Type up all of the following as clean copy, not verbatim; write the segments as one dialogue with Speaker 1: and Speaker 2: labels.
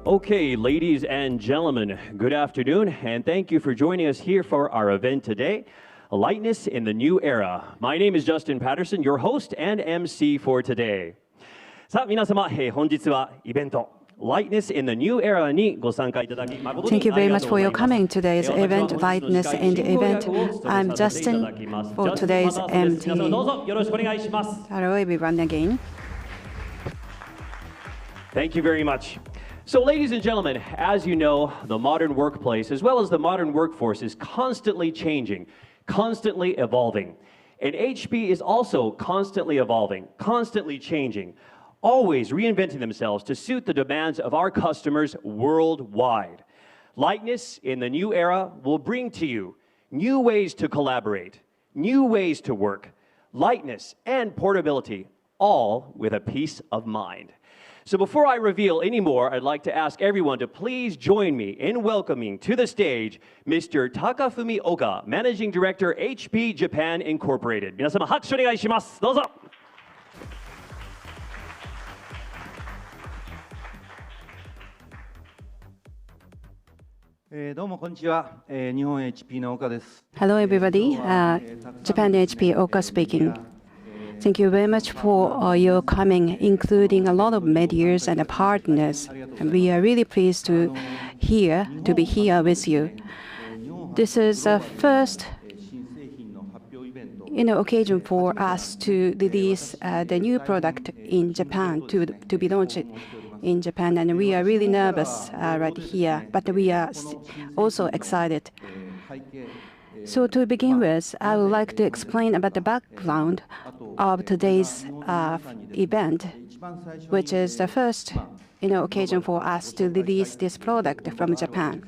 Speaker 1: Okay, ladies and gentlemen, good afternoon, and thank you for joining us here for our event today, Lightness in the New Era. My name is Justin Patterson, your host and MC for today. さあ、皆様、本日はイベント Lightness in the New Era にご参加いただき誠に
Speaker 2: Thank you very much for your coming to today's event, Lightness in the event. I'm Justin for today's MT.
Speaker 1: 皆様どうぞよろしくお願いします。
Speaker 2: Hello everyone again.
Speaker 1: Thank you very much. So, ladies and gentlemen, as you know, the modern workplace, as well as the modern workforce, is constantly changing, constantly evolving. And HP is also constantly evolving, constantly changing, always reinventing themselves to suit the demands of our customers worldwide. Lightness in the new era will bring to you new ways to collaborate, new ways to work, lightness and portability, all with a peace of mind. So before I reveal any more, I'd like to ask everyone to please join me in welcoming to the stage Mr. Takafumi Oka, Managing Director, HP Japan Incorporated. 皆様拍手お願いします。どうぞ。
Speaker 3: どうもこんにちは。日本 HP の岡です。
Speaker 2: Hello everybody, Japan HP Oka speaking. Thank you very much for your coming, including a lot of medias and partners. And we are really pleased to be here with you. This is the first occasion for us to release the new product in Japan, to be launched in Japan. And we are really nervous right here, but we are also excited. So to begin with, I would like to explain about the background of today's event, which is the first occasion for us to release this product from Japan.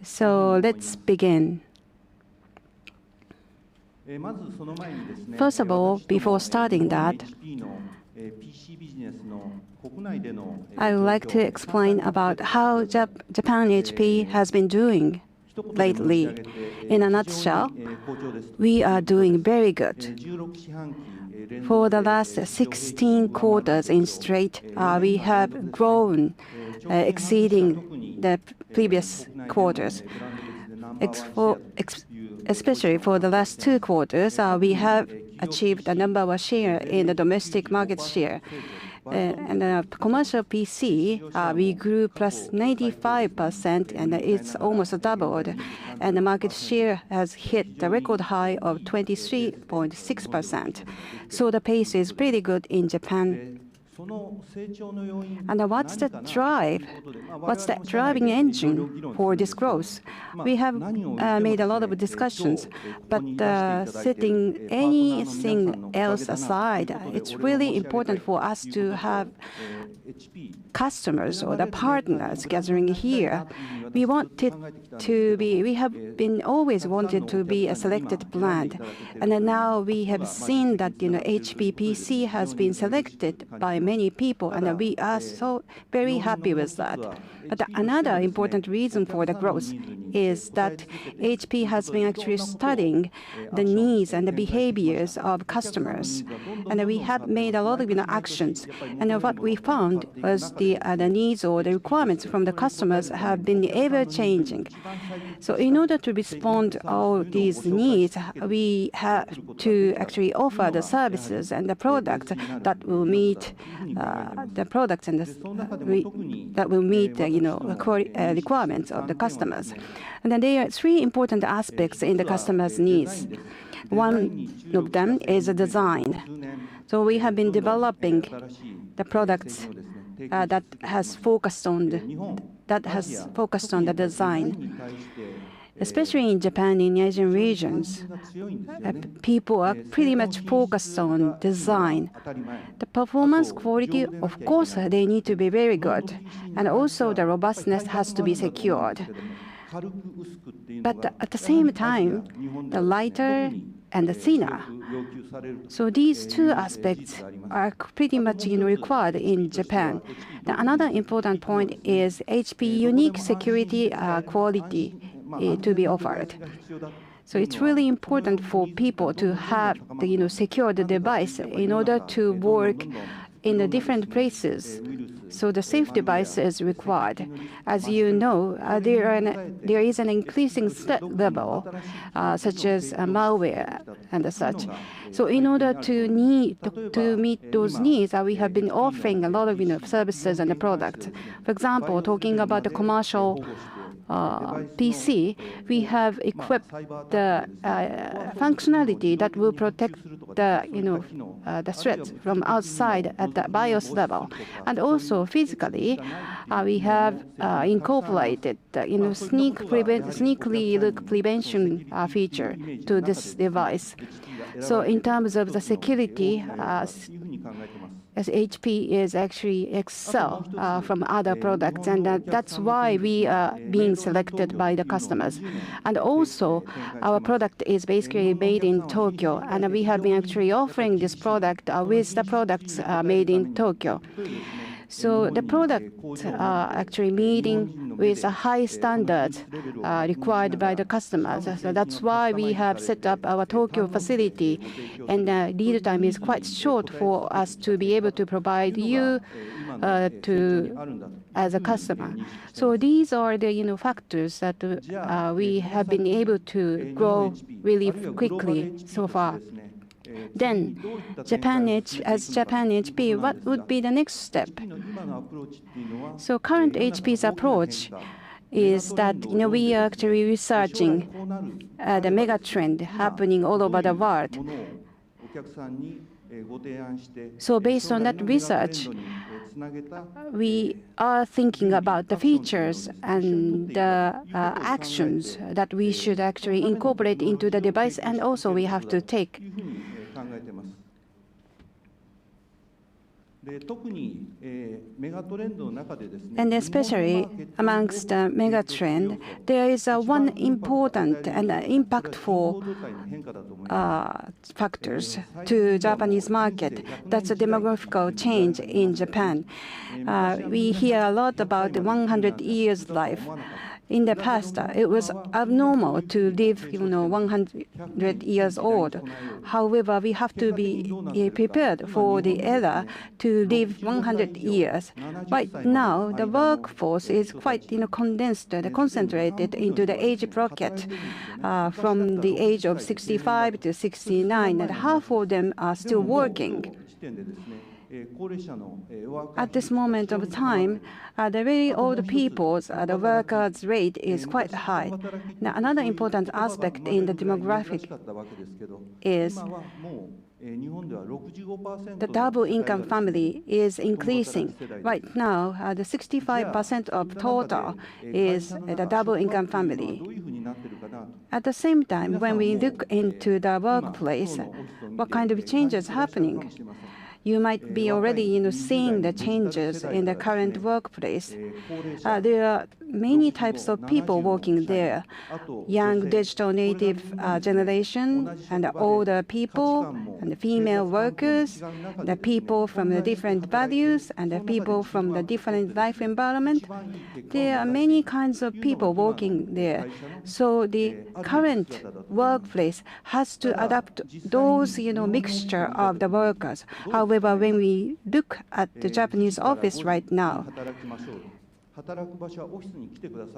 Speaker 2: So let's begin. First of all, before starting that, I would like to explain about how Japan HP has been doing lately. In a nutshell, we are doing very good. For the last 16 quarters in straight, we have grown, exceeding the previous quarters. Especially for the last 2 quarters, we have achieved a number of share in the domestic market share. And commercial PC, we grew plus 95%, and it's almost doubled. And the market share has hit the record high of 23.6%. So the pace is pretty good in Japan. And what's the driving engine for this growth? We have made a lot of discussions, but setting anything else aside, it's really important for us to have customers or the partners gathering here. We have been always wanted to be a selected brand, and now we have seen that HP PC has been selected by many people, and we are so very happy with that. But another important reason for the growth is that HP has been actually studying the needs and the behaviors of customers, and we have made a lot of actions. And what we found was the needs or the requirements from the customers have been ever changing. So in order to respond to all these needs, we have to actually offer the services and the products that will meet the requirements of the customers. And then there are 3 important aspects in the customer's needs. One of them is the design. So we have been developing the products that has focused on the design. Especially in Japan, in Asian regions, people are pretty much focused on design. The performance quality, of course, they need to be very good, and also the robustness has to be secured. But at the same time, the lighter and the thinner. So these 2 aspects are pretty much required in Japan. Another important point is HP unique security quality to be offered. So it's really important for people to have the secure the device in order to work in the different places. So the safe device is required. As you know, there is an increasing threat level, such as malware and such. So in order to meet those needs, we have been offering a lot of services and products. For example, talking about the commercial PC, we have equipped the functionality that will protect the threats from outside at the BIOS level, and also physically, we have incorporated the sneakily look prevention feature to this device. So in terms of the security, HP is actually excel from other products, and that's why we are being selected by the customers. And also, our product is basically made in Tokyo, and we have been actually offering this product with the products made in Tokyo. So the products are actually meeting with a high standards required by the customers. So that's why we have set up our Tokyo facility, and the lead time is quite short for us to be able to provide you as a customer. So these are the factors that we have been able to grow really quickly so far. Then, as Japan HP, what would be the next step? So current HP's approach is that we are actually researching the mega trend happening all over the world. So based on that research, we are thinking about the features and the actions that we should actually incorporate into the device, and also we have to take. And especially amongst the mega trend, there is one important and impactful factors to Japanese market. That's a demographical change in Japan. We hear a lot about the 100 years life. In the past, it was abnormal to live, 100 years old. However, we have to be prepared for the era to live 100 years. Right now, the workforce is quite, condensed and concentrated into the age bracket from the age of 65 to 69, and half of them are still working. At this moment of time, the very old people's the workers' rate is quite high. Now, another important aspect in the demographic is the double income family is increasing. Right now, the 65% of total is the double income family. At the same time, when we look into the workplace, what kind of changes happening? You might be already seeing the changes in the current workplace. There are many types of people working there. Young digital native generation, and older people, and the female workers, the people from the different values, and the people from the different life environment. There are many kinds of people working there. So the current workplace has to adapt those mixture of the workers. However, when we look at the Japanese office right now,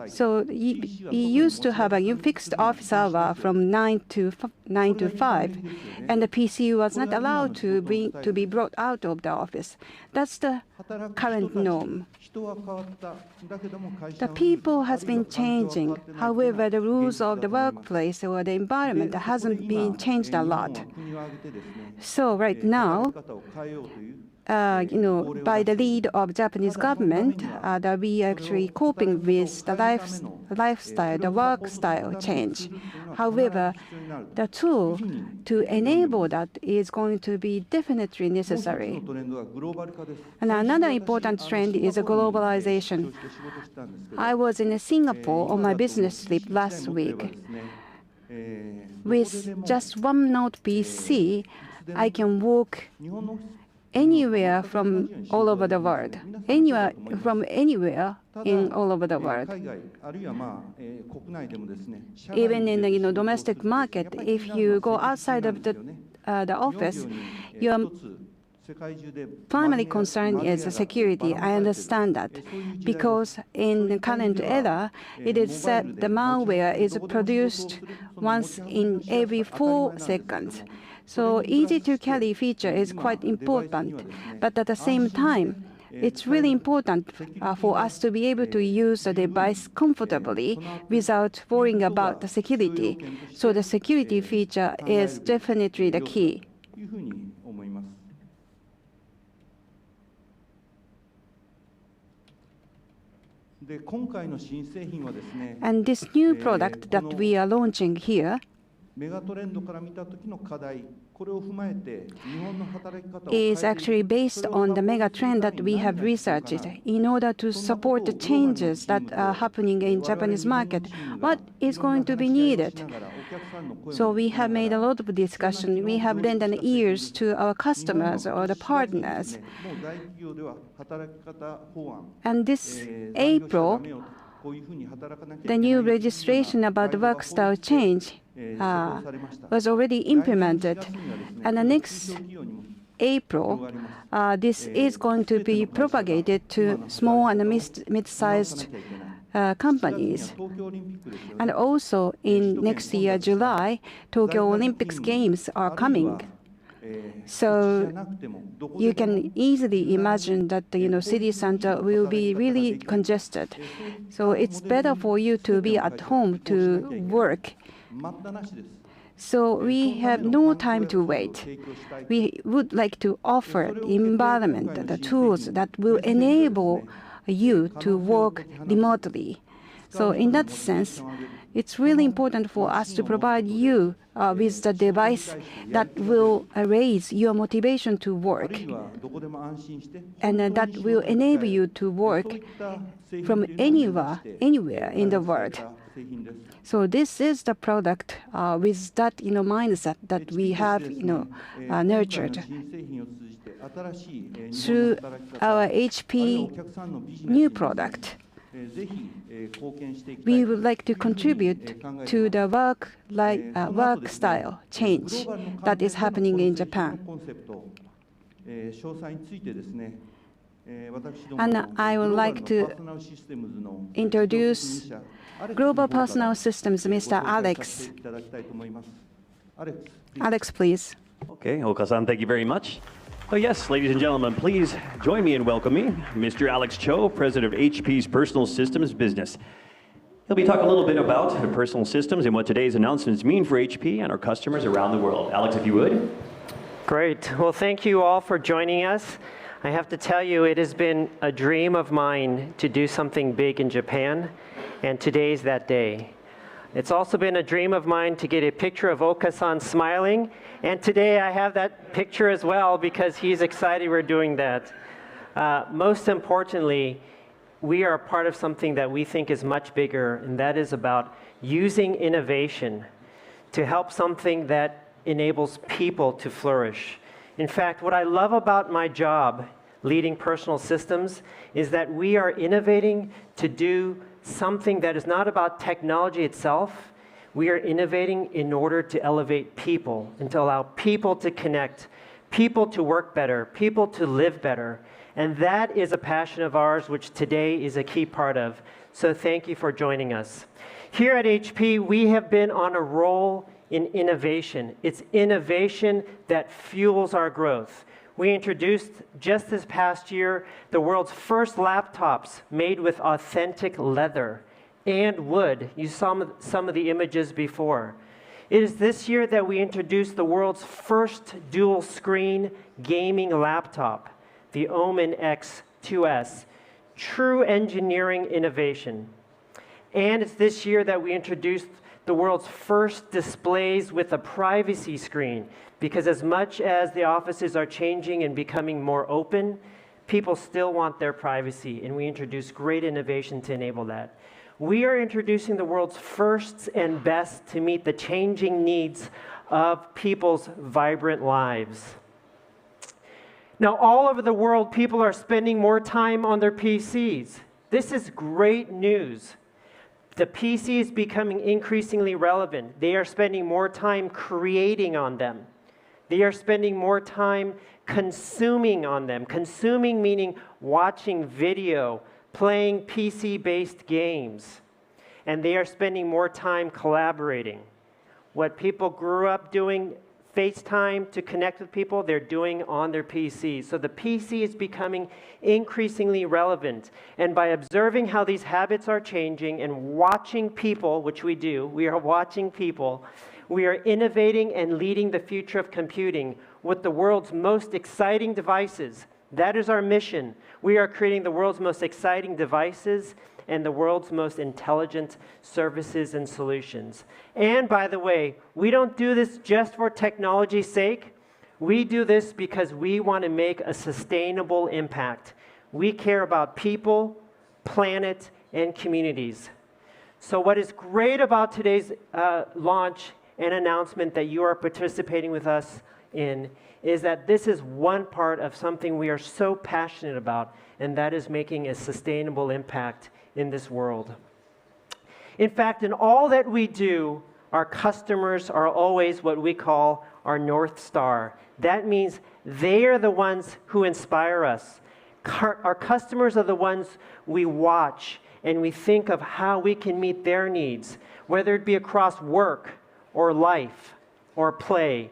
Speaker 2: so we used to have a fixed office hour from 9 to 5, and the PC was not allowed to be brought out of the office. That's the current norm. The people has been changing. However, the rules of the workplace or the environment hasn't been changed a lot. So right now, by the lead of Japanese government, that we are actually coping with the lifestyle, the work style change. However, the tool to enable that is going to be definitely necessary. And another important trend is globalization. I was in Singapore on my business trip last week. With just one node PC, I can work anywhere from all over the world, anywhere from anywhere in all over the world. Even in the domestic market, if you go outside of the office, your primary concern is security. I understand that because in the current era, it is said the malware is produced once in every 4 seconds. So easy to carry feature is quite important, but at the same time, it's really important for us to be able to use the device comfortably without worrying about the security. So the security feature is definitely the key. And this new product that we are launching here is actually based on the mega trend that we have researched in order to support the changes that are happening in Japanese market. What is going to be needed? So we have made a lot of discussion. We have lent an ears to our customers or the partners. And this April, the new registration about the Workstyle change was already implemented. And the next April, this is going to be propagated to small and mid-sized companies. And also in next year, July, Tokyo Olympics Games are coming. So you can easily imagine that the city center will be really congested. So it's better for you to be at home to work. So we have no time to wait. We would like to offer the environment, the tools that will enable you to work remotely. So in that sense, it's really important for us to provide you with the device that will raise your motivation to work, and that will enable you to work from anywhere in the world. So this is the product with that mindset that we have nurtured through our HP new product. We would like to contribute to the work style change that is happening in Japan. And I would like to introduce Global Personal Systems, Mr. Alex. Alex, please.
Speaker 1: Okay, Oka-san, thank you very much. Oh yes, ladies and gentlemen, please join me in welcoming Mr. Alex Cho, President of HP's Personal Systems Business. He'll be talking a little bit about personal systems and what today's announcements mean for HP and our customers around the world. Alex, if you would.
Speaker 4: Great. Well, thank you all for joining us. I have to tell you, it has been a dream of mine to do something big in Japan, and today's that day. It's also been a dream of mine to get a picture of Oka-san smiling, and today I have that picture as well because he's excited we're doing that. Most importantly, we are a part of something that we think is much bigger, and that is about using innovation to help something that enables people to flourish. In fact, what I love about my job leading personal systems is that we are innovating to do something that is not about technology itself. We are innovating in order to elevate people and to allow people to connect, people to work better, people to live better. And that is a passion of ours, which today is a key part of. So thank you for joining us. Here at HP, we have been on a roll in innovation. It's innovation that fuels our growth. We introduced just this past year the world's first laptops made with authentic leather and wood. You saw some of the images before. It is this year that we introduced the world's first dual screen gaming laptop, the Omen X2S. True engineering innovation. And it's this year that we introduced the world's first displays with a privacy screen, because as much as the offices are changing and becoming more open, people still want their privacy, and we introduced great innovation to enable that. We are introducing the world's first and best to meet the changing needs of people's vibrant lives. Now, all over the world, people are spending more time on their PCs. This is great news. The PC is becoming increasingly relevant. They are spending more time creating on them. They are spending more time consuming on them. Consuming meaning watching video, playing PC-based games. And they are spending more time collaborating. What people grew up doing, FaceTime to connect with people, they're doing on their PC. So the PC is becoming increasingly relevant. And by observing how these habits are changing and watching people, which we do, we are watching people, we are innovating and leading the future of computing with the world's most exciting devices. That is our mission. We are creating the world's most exciting devices and the world's most intelligent services and solutions. And by the way, we don't do this just for technology's sake. We do this because we want to make a sustainable impact. We care about people, planet, and communities. So what is great about today's launch and announcement that you are participating with us in is that this is one part of something we are so passionate about, and that is making a sustainable impact in this world. In fact, in all that we do, our customers are always what we call our North Star. That means they are the ones who inspire us. Our customers are the ones we watch and we think of how we can meet their needs, whether it be across work or life or play.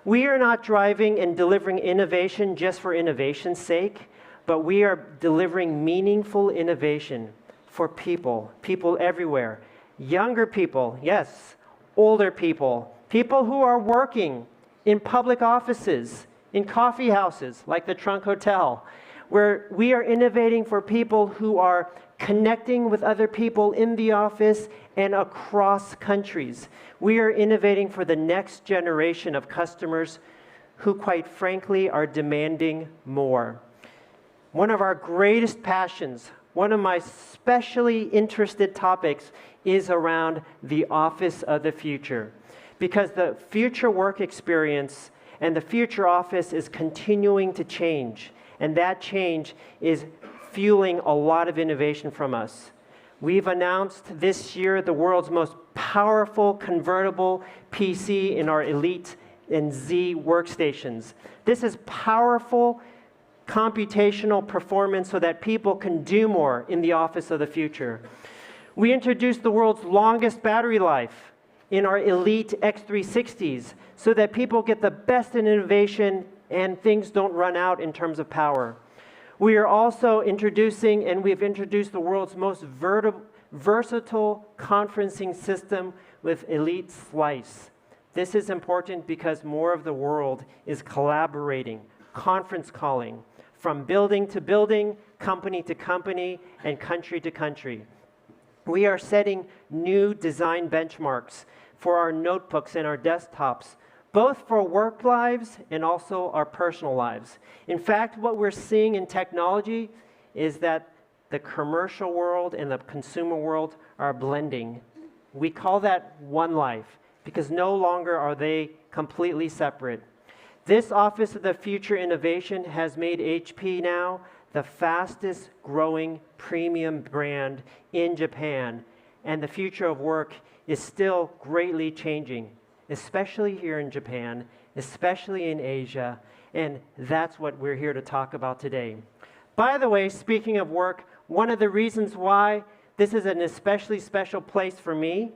Speaker 4: We are not driving and delivering innovation just for innovation's sake, but we are delivering meaningful innovation for people everywhere. Younger people, yes, older people, people who are working in public offices, in coffee houses like the Trunk Hotel, where we are innovating for people who are connecting with other people in the office and across countries. We are innovating for the next generation of customers who, quite frankly, are demanding more. One of our greatest passions, one of my specially interested topics is around the office of the future, because the future work experience and the future office is continuing to change, and that change is fueling a lot of innovation from us. We've announced this year the world's most powerful convertible PC in our Elite and Z workstations. This is powerful computational performance so that people can do more in the office of the future. We introduced the world's longest battery life in our Elite X360s so that people get the best in innovation and things don't run out in terms of power. We are also introducing, and we've introduced the world's most versatile conferencing system with Elite Slice. This is important because more of the world is collaborating, conference calling, from building to building, company to company, and country to country. We are setting new design benchmarks for our notebooks and our desktops, both for work lives and also our personal lives. In fact, what we're seeing in technology is that the commercial world and the consumer world are blending. We call that one life because no longer are they completely separate. This Office of the Future Innovation has made HP now the fastest growing premium brand in Japan, and the future of work is still greatly changing, especially here in Japan, especially in Asia, and that's what we're here to talk about today. By the way, speaking of work, one of the reasons why this is an especially special place for me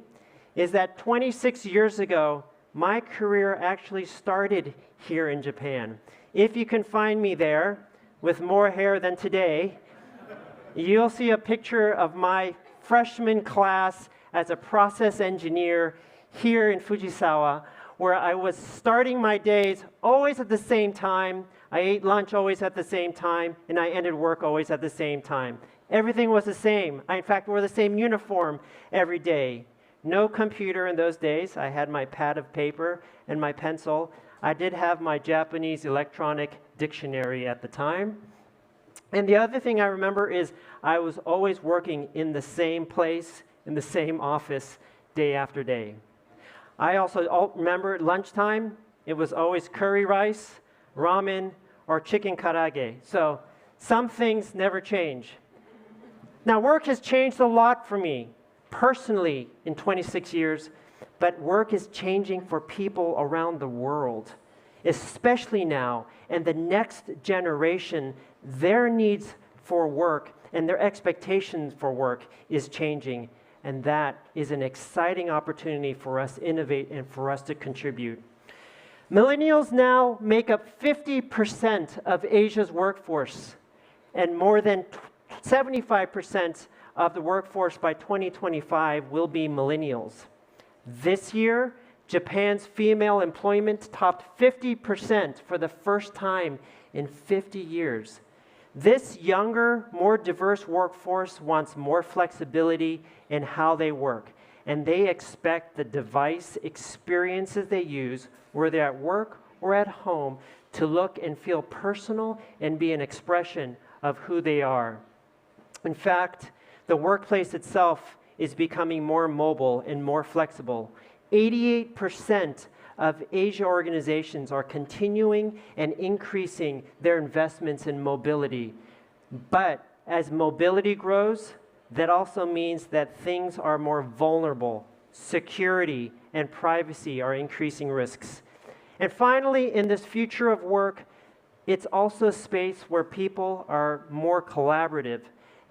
Speaker 4: is that 26 years ago, my career actually started here in Japan. If you can find me there with more hair than today, you'll see a picture of my freshman class as a process engineer here in Fujisawa, where I was starting my days always at the same time. I ate lunch always at the same time, and I ended work always at the same time. Everything was the same. I, in fact, wore the same uniform every day. No computer in those days. I had my pad of paper and my pencil. I did have my Japanese electronic dictionary at the time. And the other thing I remember is I was always working in the same place, in the same office, day after day. I also remember at lunchtime, it was always curry rice, ramen, or chicken karage. So some things never change. Now, work has changed a lot for me personally in 26 years, but work is changing for people around the world, especially now. And the next generation, their needs for work and their expectations for work is changing. And that is an exciting opportunity for us to innovate and for us to contribute. Millennials now make up 50% of Asia's workforce, and more than 75% of the workforce by 2025 will be millennials. This year, Japan's female employment topped 50% for the first time in 50 years. This younger, more diverse workforce wants more flexibility in how they work, and they expect the device experiences they use, whether they're at work or at home, to look and feel personal and be an expression of who they are. In fact, the workplace itself is becoming more mobile and more flexible. 88% of Asia organizations are continuing and increasing their investments in mobility. But as mobility grows, that also means that things are more vulnerable. Security and privacy are increasing risks. And finally, in this future of work, it's also a space where people are more collaborative.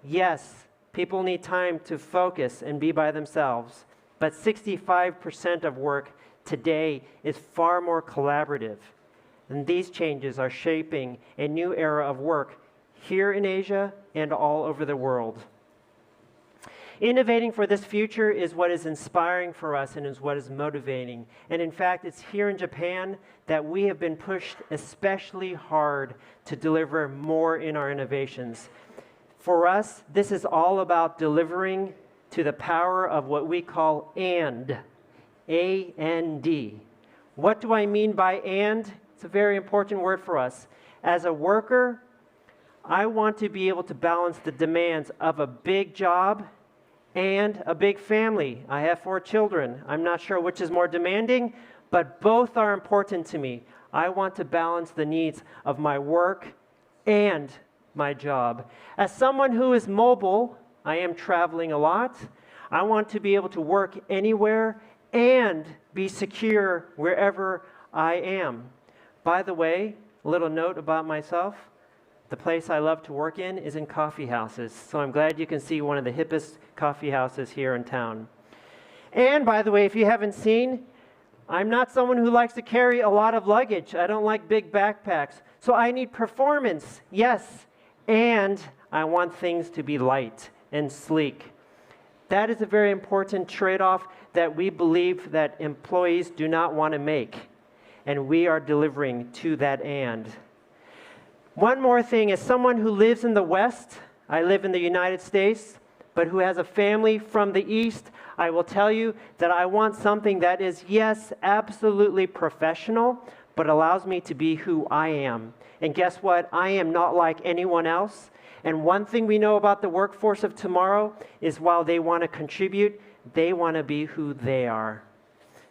Speaker 4: Yes, people need time to focus and be by themselves, but 65% of work today is far more collaborative. And these changes are shaping a new era of work here in Asia and all over the world. Innovating for this future is what is inspiring for us and is what is motivating. And in fact, it's here in Japan that we have been pushed especially hard to deliver more in our innovations. For us, this is all about delivering to the power of what we call AND, A-N-D. What do I mean by AND? It's a very important word for us. As a worker, I want to be able to balance the demands of a big job and a big family. I have 4 children. I'm not sure which is more demanding, but both are important to me. I want to balance the needs of my work and my job. As someone who is mobile, I am traveling a lot. I want to be able to work anywhere and be secure wherever I am. By the way, a little note about myself. The place I love to work in is in coffee houses, so I'm glad you can see one of the hippest coffee houses here in town. And by the way, if you haven't seen, I'm not someone who likes to carry a lot of luggage. I don't like big backpacks. So I need performance, yes, and I want things to be light and sleek. That is a very important trade-off that we believe that employees do not want to make, and we are delivering to that end. One more thing, as someone who lives in the West, I live in the United States, but who has a family from the East, I will tell you that I want something that is, yes, absolutely professional, but allows me to be who I am. And guess what? I am not like anyone else. And one thing we know about the workforce of tomorrow is while they want to contribute, they want to be who they are.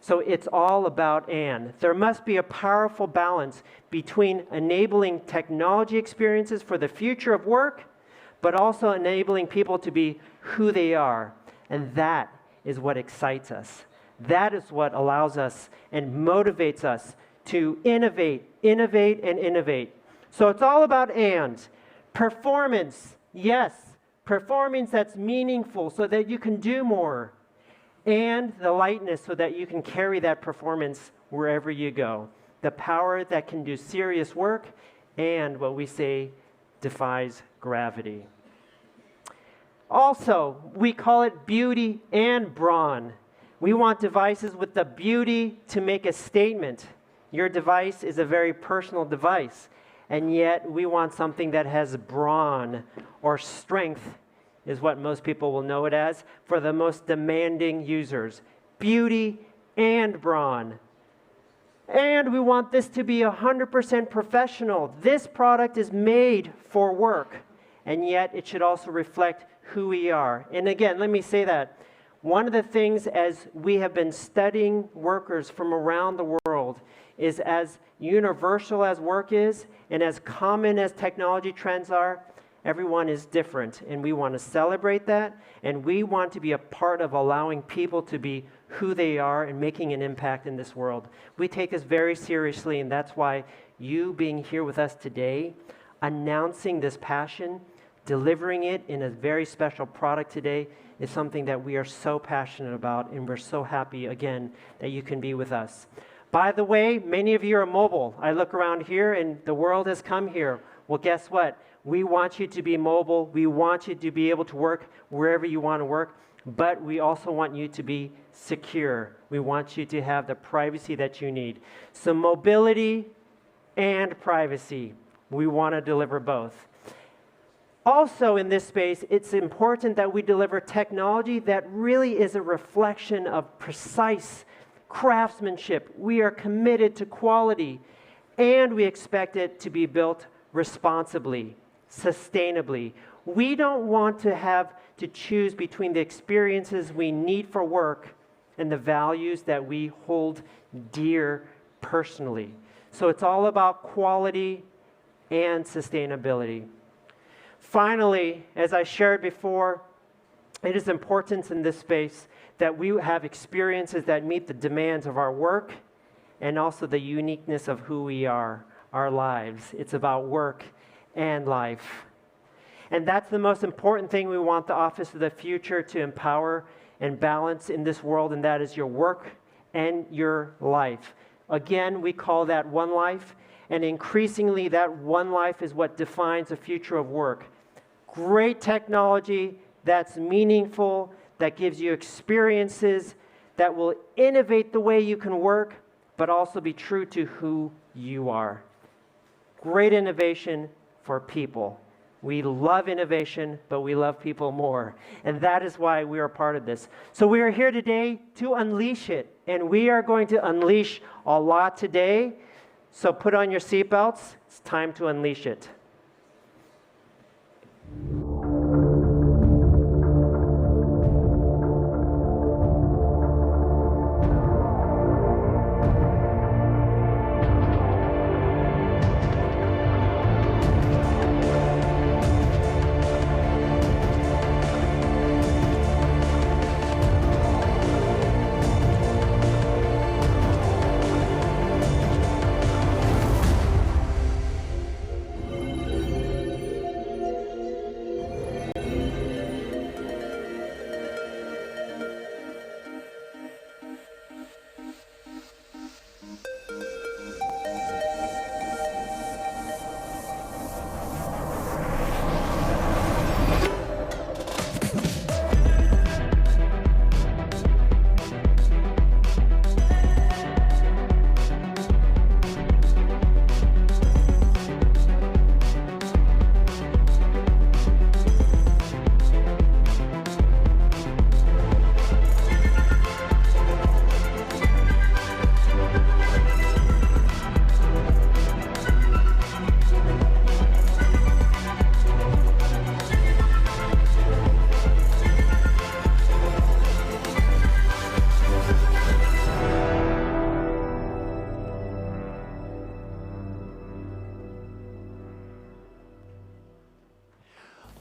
Speaker 4: So it's all about and. There must be a powerful balance between enabling technology experiences for the future of work, but also enabling people to be who they are. And that is what excites us. That is what allows us and motivates us to innovate, innovate, and innovate. So it's all about and. Performance, yes. Performance that's meaningful so that you can do more. And the lightness so that you can carry that performance wherever you go. The power that can do serious work and what we say defies gravity. Also, we call it beauty and brawn. We want devices with the beauty to make a statement. Your device is a very personal device, and yet we want something that has brawn or strength is what most people will know it as, for the most demanding users. Beauty and brawn. And we want this to be 100% professional. This product is made for work, and yet it should also reflect who we are. And again, let me say that. One of the things as we have been studying workers from around the world is as universal as work is and as common as technology trends are, everyone is different, and we want to celebrate that, and we want to be a part of allowing people to be who they are and making an impact in this world. We take this very seriously, and that's why you being here with us today, announcing this passion, delivering it in a very special product today is something that we are so passionate about, and we're so happy, again, that you can be with us. By the way, many of you are mobile. I look around here, and the world has come here. Well, guess what? We want you to be mobile. We want you to be able to work wherever you want to work, but we also want you to be secure. We want you to have the privacy that you need. So mobility and privacy, we want to deliver both. Also in this space, it's important that we deliver technology that really is a reflection of precise craftsmanship. We are committed to quality, and we expect it to be built responsibly, sustainably. We don't want to have to choose between the experiences we need for work and the values that we hold dear personally. So it's all about quality and sustainability. Finally, as I shared before, it is important in this space that we have experiences that meet the demands of our work and also the uniqueness of who we are, our lives. It's about work and life. And that's the most important thing we want the Office of the Future to empower and balance in this world, and that is your work and your life. Again, we call that one life, and increasingly that one life is what defines the future of work. Great technology that's meaningful, that gives you experiences that will innovate the way you can work, but also be true to who you are. Great innovation for people. We love innovation, but we love people more. And that is why we are part of this. So we are here today to unleash it. And we are going to unleash a lot today. So put on your seatbelts. It's time to unleash it.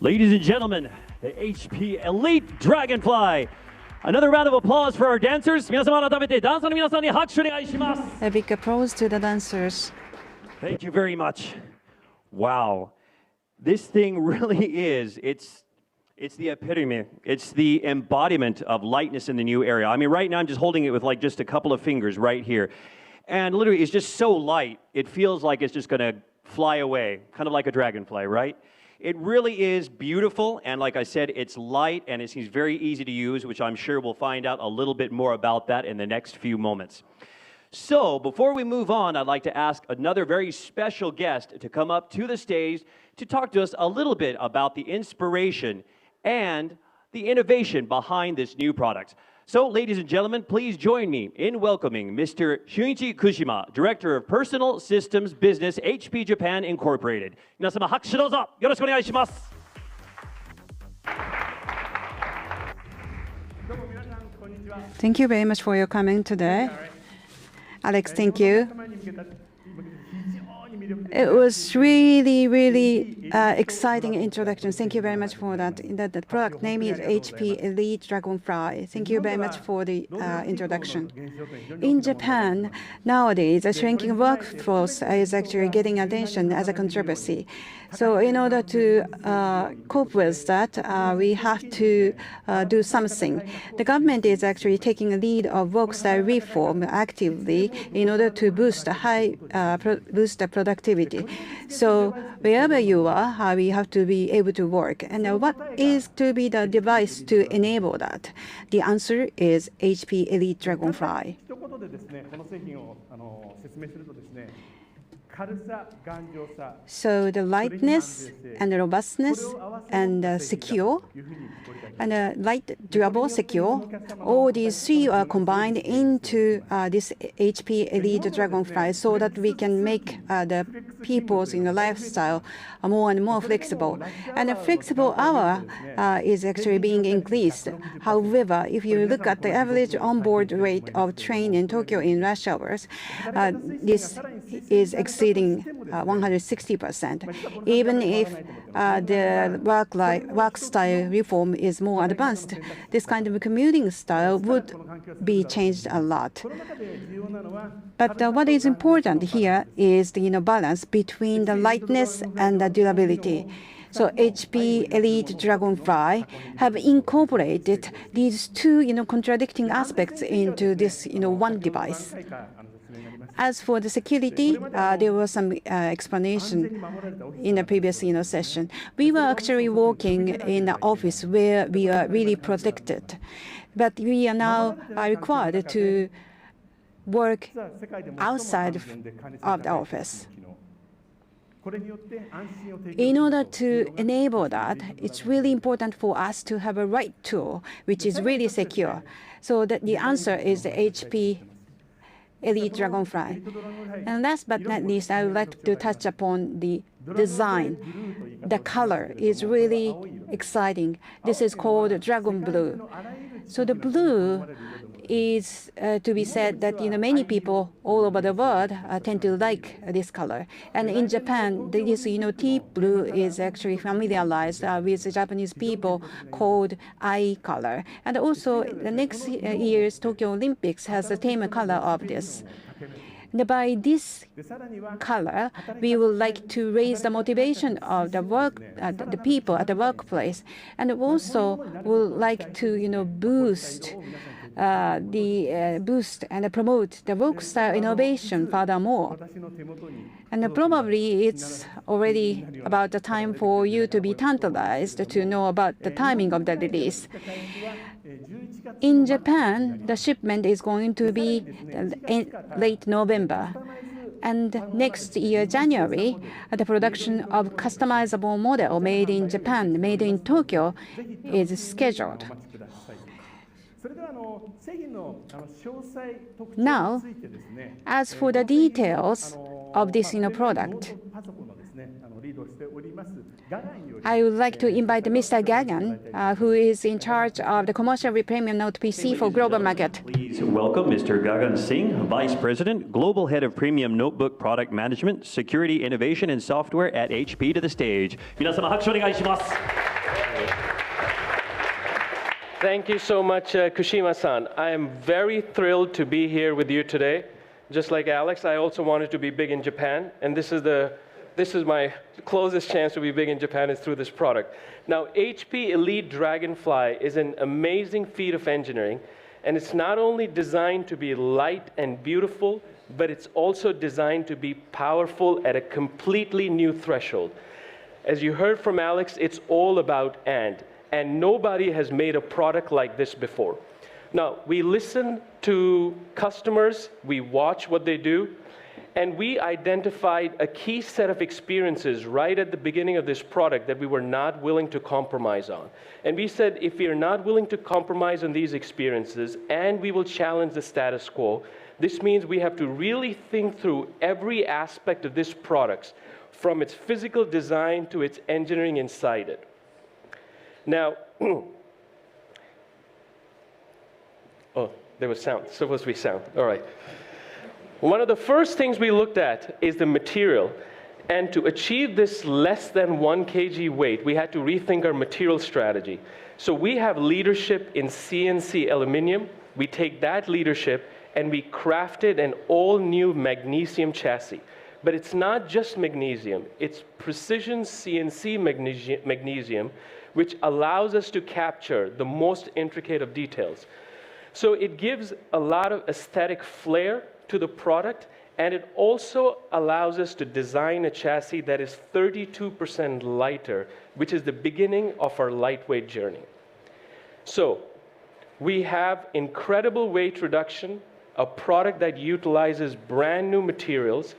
Speaker 1: Ladies and gentlemen, the HP Elite Dragonfly. Another round of applause for our dancers. 皆様改めてダンサーの皆さんに拍手お願いします。
Speaker 2: A big applause to the dancers.
Speaker 1: Thank you very much. Wow. This thing really is, it's the epitome. It's the embodiment of lightness in the new era. I mean, right now I'm just holding it with like just a couple of fingers right here. And literally it's just so light, it feels like it's just gonna fly away, kind of like a dragonfly, right? It really is beautiful, and like I said, it's light and it seems very easy to use, which I'm sure we'll find out a little bit more about that in the next few moments. So, before we move on, I'd like to ask another very special guest to come up to the stage to talk to us a little bit about the inspiration and the innovation behind this new product. So, ladies and gentlemen, please join me in welcoming Mr. Shunichi Kushima, Director of Personal Systems Business, HP Japan Incorporated. 皆様、拍手どうぞよろしくお願いします。
Speaker 2: Thank you very much for your coming today. Alex, thank you. It was really, really exciting introduction. Thank you very much for that. The product name is HP Elite Dragonfly. Thank you very much for the introduction. In Japan, nowadays, a shrinking workforce is actually getting attention as a controversy. So in order to cope with that, we have to do something. The government is actually taking a lead of Workstyle reform actively in order to boost the productivity. So wherever you are, we have to be able to work. And what is to be the device to enable that? The answer is HP Elite Dragonfly. So the lightness and the robustness and secure and light, durable, secure, all these three are combined into this HP Elite Dragonfly so that we can make the people's lifestyle more and more flexible. And the flexible hour is actually being increased. However, if you look at the average onboard rate of train in Tokyo in rush hours, this is exceeding 160%. Even if the work style reform is more advanced, this kind of commuting style would be changed a lot. But what is important here is the balance between the lightness and the durability. So HP Elite Dragonfly have incorporated these two contradicting aspects into this one device. As for the security, there was some explanation in the previous session. We were actually working in an office where we are really protected, but we are now required to work outside of the office. In order to enable that, it's really important for us to have a right tool, which is really secure. So that the answer is the HP Elite Dragonfly. And last but not least, I would like to touch upon the design. The color is really exciting. This is called Dragon Blue. So the blue is to be said that many people all over the world tend to like this color. And in Japan, this deep blue is actually familiarized with the Japanese people called eye color. And also the next year's Tokyo Olympics has the theme color of this. And by this color, we would like to raise the motivation of the people at the workplace, and also would like to boost and promote the Workstyle innovation furthermore. And probably it's already about the time for you to be tantalized to know about the timing of the release. In Japan, the shipment is going to be in late November. And next year, January, the production of customizable model made in Japan, made in Tokyo, is scheduled. Now, as for the details of this product, I would like to invite Mr. Gagan, who is in charge of the commercial premium note PC for global market.
Speaker 1: Please welcome Mr. Gagan Singh, Vice President, Global Head of Premium Notebook Product Management, Security, Innovation, and Software at HP to the stage. 皆様拍手お願いします。
Speaker 5: Thank you so much, Kushima-san. I am very thrilled to be here with you today. Just like Alex, I also wanted to be big in Japan, and this is my closest chance to be big in Japan is through this product. Now, HP Elite Dragonfly is an amazing feat of engineering, and it's not only designed to be light and beautiful, but it's also designed to be powerful at a completely new threshold. As you heard from Alex, it's all about and nobody has made a product like this before. Now, we listen to customers, we watch what they do, and we identified a key set of experiences right at the beginning of this product that we were not willing to compromise on. And we said, if we are not willing to compromise on these experiences and we will challenge the status quo, this means we have to really think through every aspect of this product, from its physical design to its engineering inside it. Now, oh, there was sound, supposed to be sound, all right. One of the first things we looked at is the material. And to achieve this less than 1 kg weight, we had to rethink our material strategy. So we have leadership in CNC aluminum. We take that leadership and we crafted an all-new magnesium chassis. But it's not just magnesium, it's precision CNC magnesium, which allows us to capture the most intricate of details. So it gives a lot of aesthetic flair to the product, and it also allows us to design a chassis that is 32% lighter, which is the beginning of our lightweight journey. So we have incredible weight reduction, a product that utilizes brand new materials,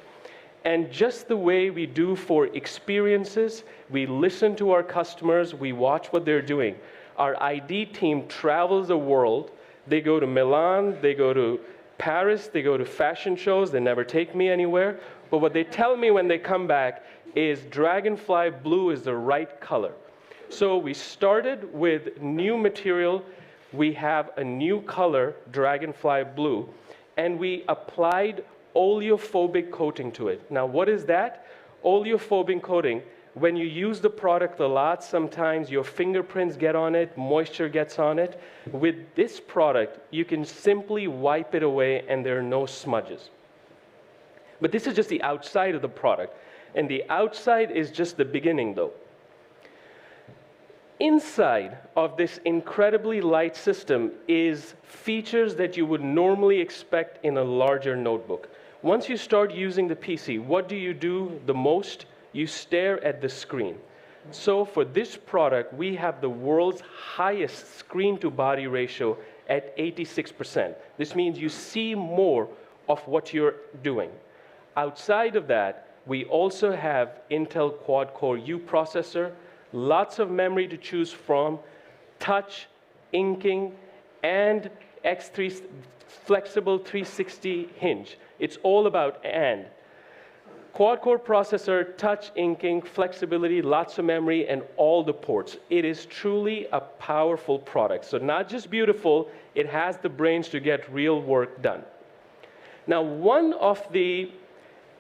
Speaker 5: and just the way we do for experiences, we listen to our customers, we watch what they're doing. Our ID team travels the world. They go to Milan, they go to Paris, they go to fashion shows, they never take me anywhere. But what they tell me when they come back is Dragonfly Blue is the right color. So we started with new material. We have a new color, Dragonfly Blue, and we applied oleophobic coating to it. Now, what is that? Oleophobic coating. When you use the product a lot, sometimes your fingerprints get on it, moisture gets on it. With this product, you can simply wipe it away and there are no smudges. But this is just the outside of the product. And the outside is just the beginning, though. Inside of this incredibly light system is features that you would normally expect in a larger notebook. Once you start using the PC, what do you do the most? You stare at the screen. So for this product, we have the world's highest screen-to-body ratio at 86%. This means you see more of what you're doing. Outside of that, we also have Intel quad-core U processor, lots of memory to choose from, touch, inking, and X3 flexible 360 hinge. It's all about and. Quad-core processor, touch, inking, flexibility, lots of memory, and all the ports. It is truly a powerful product. So not just beautiful, it has the brains to get real work done. Now, one of the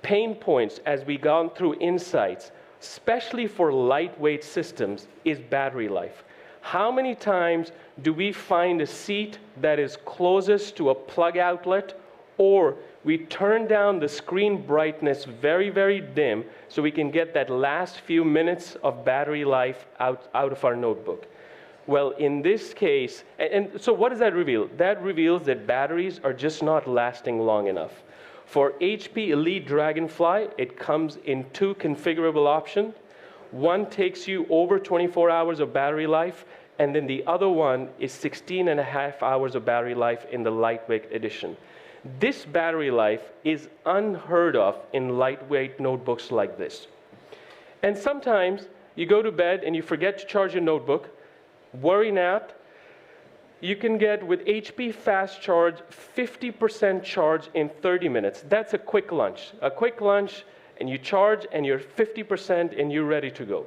Speaker 5: pain points as we gone through insights, especially for lightweight systems, is battery life. How many times do we find a seat that is closest to a plug outlet, or we turn down the screen brightness very, very dim so we can get that last few minutes of battery life out of our notebook? Well, in this case, and so what does that reveal? That reveals that batteries are just not lasting long enough. For HP Elite Dragonfly, it comes in 2 configurable options. One takes you over 24 hours of battery life, and then the other one is 16.5 hours of battery life in the lightweight edition. This battery life is unheard of in lightweight notebooks like this. And sometimes you go to bed and you forget to charge your notebook. Worry not. You can get, with HP Fast Charge, 50% charge in 30 minutes. That's a quick lunch. A quick lunch, and you charge, and you're 50%, and you're ready to go.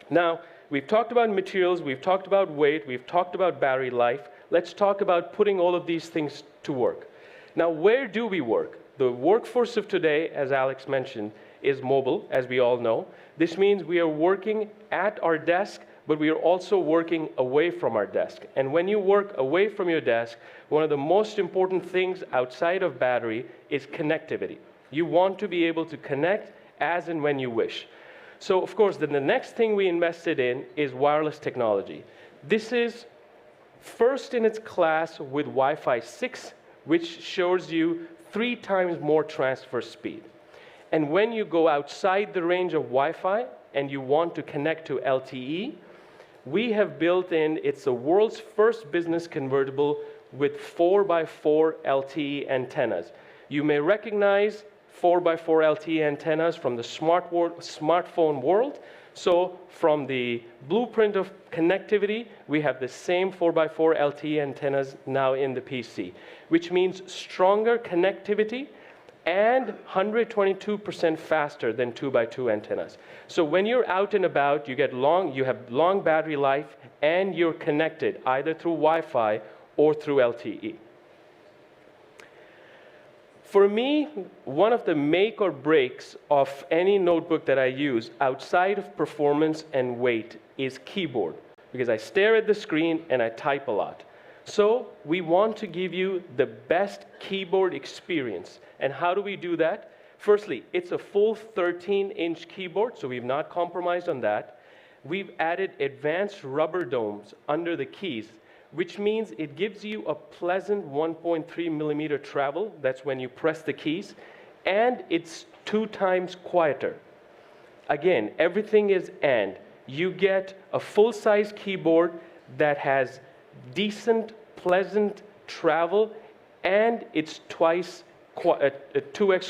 Speaker 5: Now, we've talked about materials, we've talked about weight, we've talked about battery life. Let's talk about putting all of these things to work. Now, where do we work? The workforce of today, as Alex mentioned, is mobile, as we all know. This means we are working at our desk, but we are also working away from our desk. And when you work away from your desk, one of the most important things outside of battery is connectivity. You want to be able to connect as and when you wish. So, of course, then the next thing we invested in is wireless technology. This is first in its class with Wi-Fi 6, which shows you 3 times more transfer speed. And when you go outside the range of Wi-Fi and you want to connect to LTE, we have built in, it's the world's first business convertible with 4x4 LTE antennas. You may recognize 4x4 LTE antennas from the smartphone world. So from the blueprint of connectivity, we have the same 4x4 LTE antennas now in the PC, which means stronger connectivity and 122% faster than 2x2 antennas. So when you're out and about, you have long battery life, and you're connected either through Wi-Fi or through LTE. For me, one of the make or breaks of any notebook that I use outside of performance and weight is keyboard, because I stare at the screen and I type a lot. So we want to give you the best keyboard experience. And how do we do that? Firstly, it's a full 13-inch keyboard, so we've not compromised on that. We've added advanced rubber domes under the keys, which means it gives you a pleasant 1.3 millimeter travel. That's when you press the keys. And it's 2 times quieter. Again, everything is and. You get a full-size keyboard that has decent, pleasant travel, and it's 2x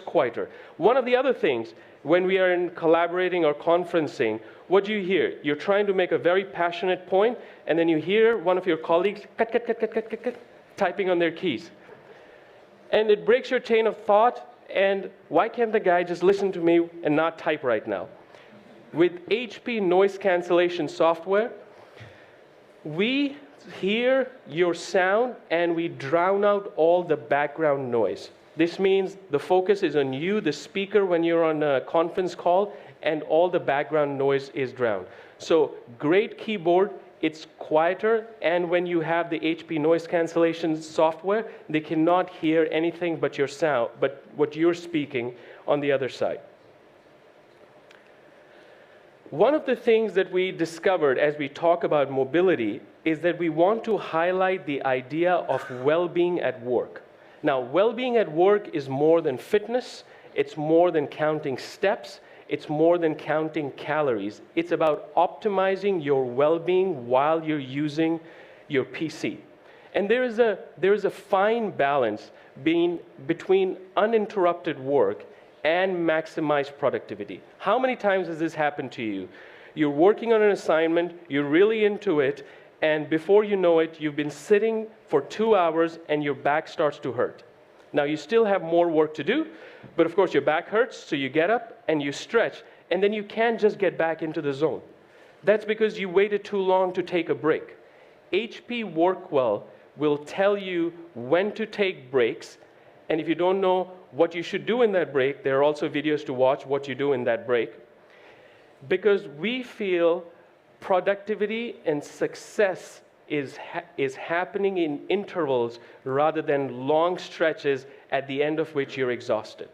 Speaker 5: quieter. One of the other things, when we are in collaborating or conferencing, what do you hear? You're trying to make a very passionate point, and then you hear one of your colleagues typing on their keys. And it breaks your chain of thought, and why can't the guy just listen to me and not type right now? With HP noise cancellation software, we hear your sound and we drown out all the background noise. This means the focus is on you, the speaker, when you're on a conference call, and all the background noise is drowned. So great keyboard, it's quieter, and when you have the HP noise cancellation software, they cannot hear anything but your sound, but what you're speaking on the other side. One of the things that we discovered as we talk about mobility is that we want to highlight the idea of well-being at work. Now, well-being at work is more than fitness, it's more than counting steps, it's more than counting calories. It's about optimizing your well-being while you're using your PC. And there is a fine balance between uninterrupted work and maximize productivity. How many times has this happened to you? You're working on an assignment, you're really into it, and before you know it, you've been sitting for 2 hours and your back starts to hurt. Now, you still have more work to do, but of course your back hurts, so you get up and you stretch, and then you can't just get back into the zone. That's because you waited too long to take a break. HP Workwell will tell you when to take breaks, and if you don't know what you should do in that break, there are also videos to watch what you do in that break. Because we feel productivity and success is happening in intervals rather than long stretches at the end of which you're exhausted.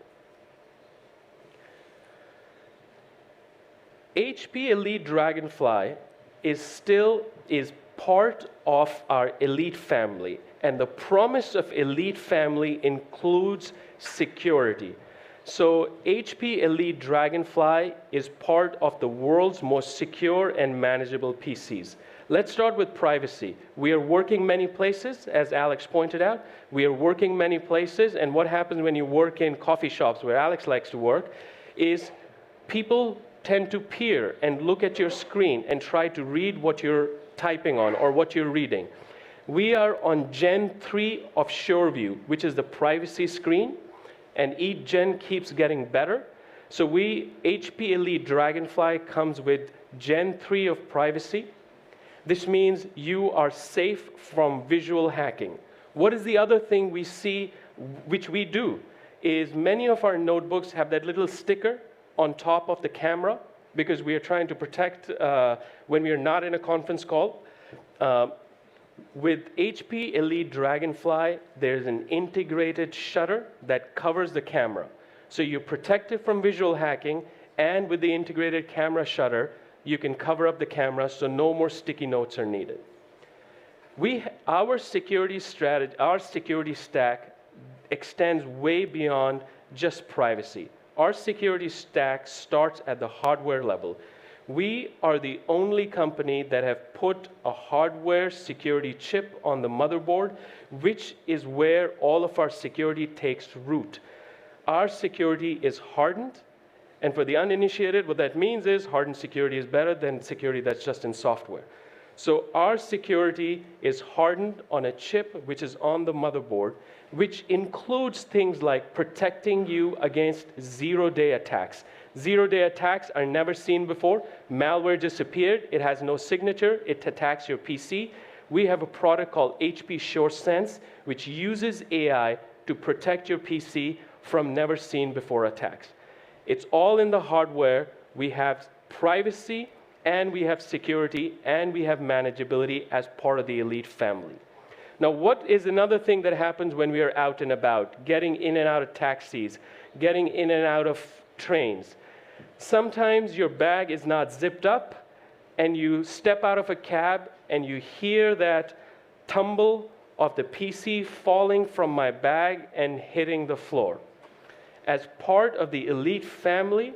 Speaker 5: HP Elite Dragonfly is part of our Elite family. And the promise of Elite family includes security. So HP Elite Dragonfly is part of the world's most secure and manageable PCs. Let's start with privacy. We are working many places, as Alex pointed out. We are working many places, and what happens when you work in coffee shops, where Alex likes to work, is people tend to peer and look at your screen and try to read what you're typing on or what you're reading. We are on Gen 3 of SureView, which is the privacy screen, and each gen keeps getting better. So HP Elite Dragonfly comes with Gen 3 of privacy. This means you are safe from visual hacking. What is the other thing we see, which we do, is many of our notebooks have that little sticker on top of the camera, because we are trying to protect when we are not in a conference call. With HP Elite Dragonfly, there's an integrated shutter that covers the camera. So you're protected from visual hacking, and with the integrated camera shutter, you can cover up the camera so no more sticky notes are needed. Our security strategy, our security stack extends way beyond just privacy. Our security stack starts at the hardware level. We are the only company that have put a hardware security chip on the motherboard, which is where all of our security takes root. Our security is hardened, and for the uninitiated, what that means is hardened security is better than security that's just in software. So our security is hardened on a chip which is on the motherboard, which includes things like protecting you against zero-day attacks. Zero-day attacks are never seen before. Malware just appeared. It has no signature. It attacks your PC. We have a product called HP SureSense, which uses AI to protect your PC from never seen before attacks. It's all in the hardware. We have privacy, and we have security, and we have manageability as part of the Elite family. Now, what is another thing that happens when we are out and about, getting in and out of taxis, getting in and out of trains? Sometimes your bag is not zipped up, and you step out of a cab, and you hear that tumble of the PC falling from my bag and hitting the floor. As part of the Elite family,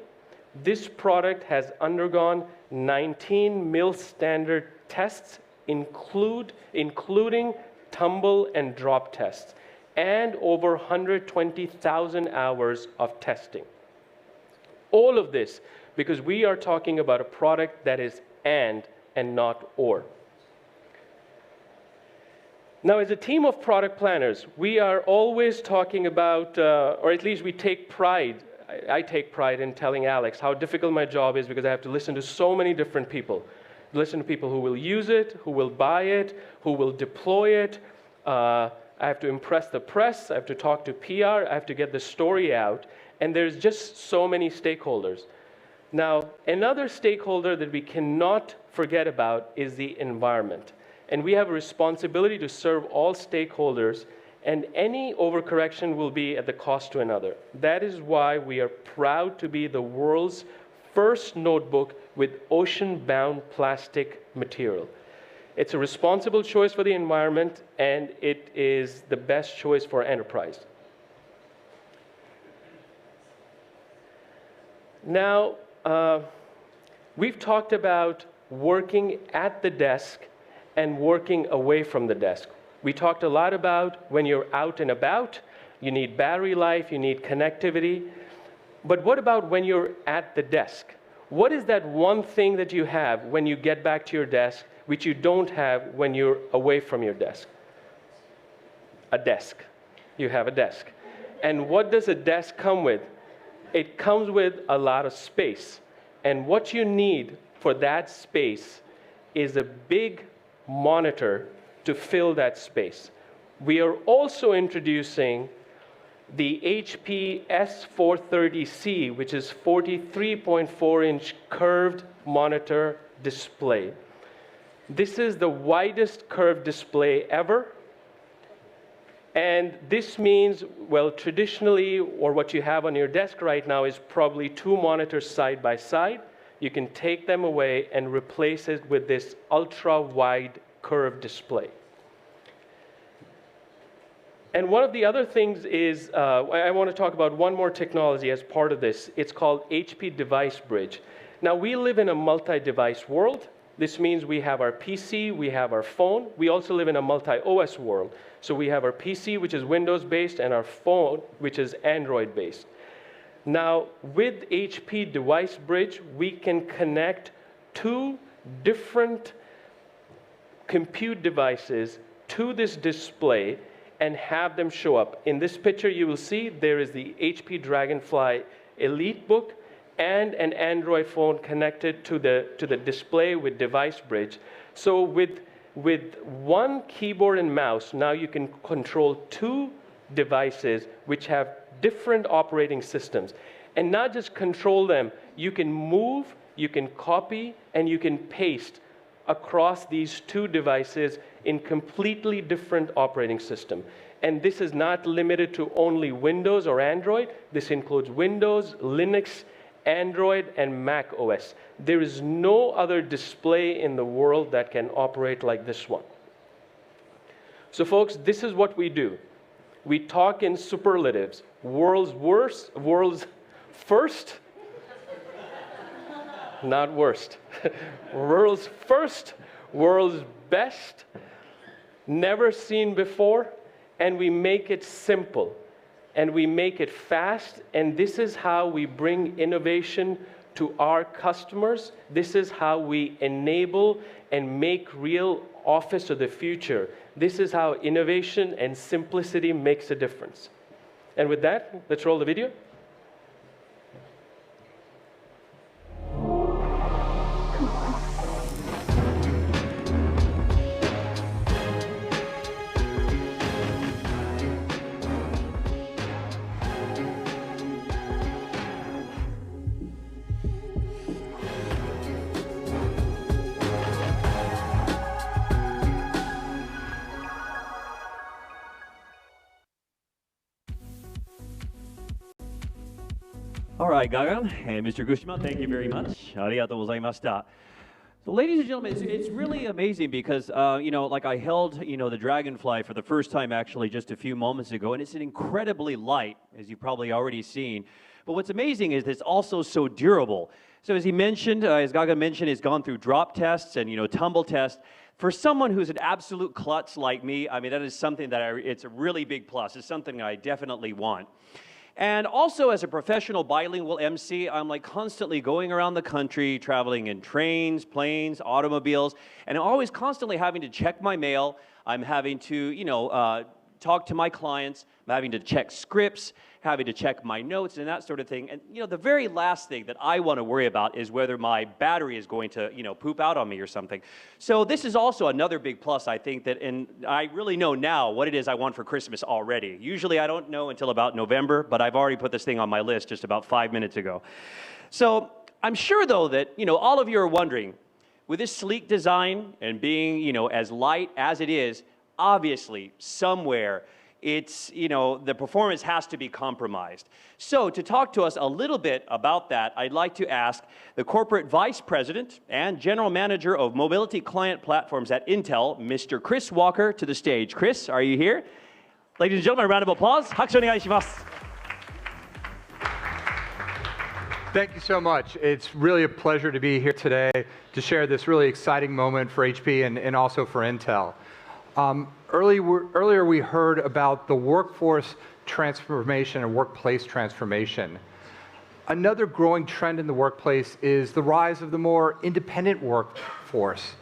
Speaker 5: this product has undergone 19 mil standard tests, including tumble and drop tests, and over 120,000 hours of testing. All of this because we are talking about a product that is and not or. Now, as a team of product planners, we are always talking about, or at least we take pride, I take pride in telling Alex how difficult my job is because I have to listen to so many different people. Listen to people who will use it, who will buy it, who will deploy it. I have to impress the press, I have to talk to PR, I have to get the story out, and there's just so many stakeholders. Now, another stakeholder that we cannot forget about is the environment. And we have a responsibility to serve all stakeholders, and any overcorrection will be at the cost to another. That is why we are proud to be the world's first notebook with ocean-bound plastic material. It's a responsible choice for the environment, and it is the best choice for enterprise. Now, we've talked about working at the desk and working away from the desk. We talked a lot about when you're out and about, you need battery life, you need connectivity. But what about when you're at the desk? What is that one thing that you have when you get back to your desk which you don't have when you're away from your desk? A desk. You have a desk. And what does a desk come with? It comes with a lot of space. And what you need for that space is a big monitor to fill that space. We are also introducing the HP S430C, which is 43.4-inch curved monitor display. This is the widest curved display ever. And this means, well, traditionally, or what you have on your desk right now is probably two monitors side by side. You can take them away and replace it with this ultra-wide curved display. And one of the other things is, I want to talk about one more technology as part of this. It's called HP Device Bridge. Now, we live in a multi-device world. This means we have our PC, we have our phone. We also live in a multi-OS world. So we have our PC, which is Windows-based, and our phone, which is Android-based. Now, with HP Device Bridge, we can connect two different compute devices to this display and have them show up. In this picture, you will see there is the HP Dragonfly EliteBook and an Android phone connected to the display with Device Bridge. So with one keyboard and mouse, now you can control two devices which have different operating systems. And not just control them, you can move, you can copy, and you can paste across these two devices in completely different operating system. And this is not limited to only Windows or Android. This includes Windows, Linux, Android, and Mac OS. There is no other display in the world that can operate like this one. So folks, this is what we do. We talk in superlatives. World's worst, world's first, not worst. World's first, world's best, never seen before, and we make it simple, and we make it fast, and this is how we bring innovation to our customers. This is how we enable and make real office of the future. This is how innovation and simplicity makes a difference. And with that, let's roll the video.
Speaker 1: All right, Gagan and Mr. Kushima, thank you very much. Arigatou gozaimashita. So, ladies and gentlemen, it's really amazing because, like I held, the Dragonfly for the first time actually just a few moments ago, and it's an incredibly light, as you've probably already seen. But what's amazing is it's also so durable. So as he mentioned, as Gagan mentioned, it's gone through drop tests and, tumble tests. For someone who's an absolute klutz like me, I mean, that is something that it's a really big plus. It's something I definitely want. And also as a professional bilingual MC, I'm like constantly going around the country, traveling in trains, planes, automobiles, and I'm always constantly having to check my mail. I'm having to, talk to my clients. I'm having to check scripts, having to check my notes and that sort of thing. And, the very last thing that I want to worry about is whether my battery is going to, poop out on me or something. So this is also another big plus, I think, and I really know now what it is I want for Christmas already. Usually I don't know until about November, but I've already put this thing on my list just about 5 minutes ago. So I'm sure, though, that, all of you are wondering, with this sleek design and being, as light as it is, obviously, somewhere, it's, the performance has to be compromised. So to talk to us a little bit about that, I'd like to ask the Corporate Vice President and General Manager of Mobility Client Platforms at Intel, Mr. Chris Walker, to the stage. Chris, are you here? Ladies and gentlemen, a round of applause. Hakusho onegai shimasu.
Speaker 6: Thank you so much. It's really a pleasure to be here today to share this really exciting moment for HP and also for Intel. Earlier we heard about the workforce transformation and workplace transformation. Another growing trend in the workplace is the rise of the more independent workforce.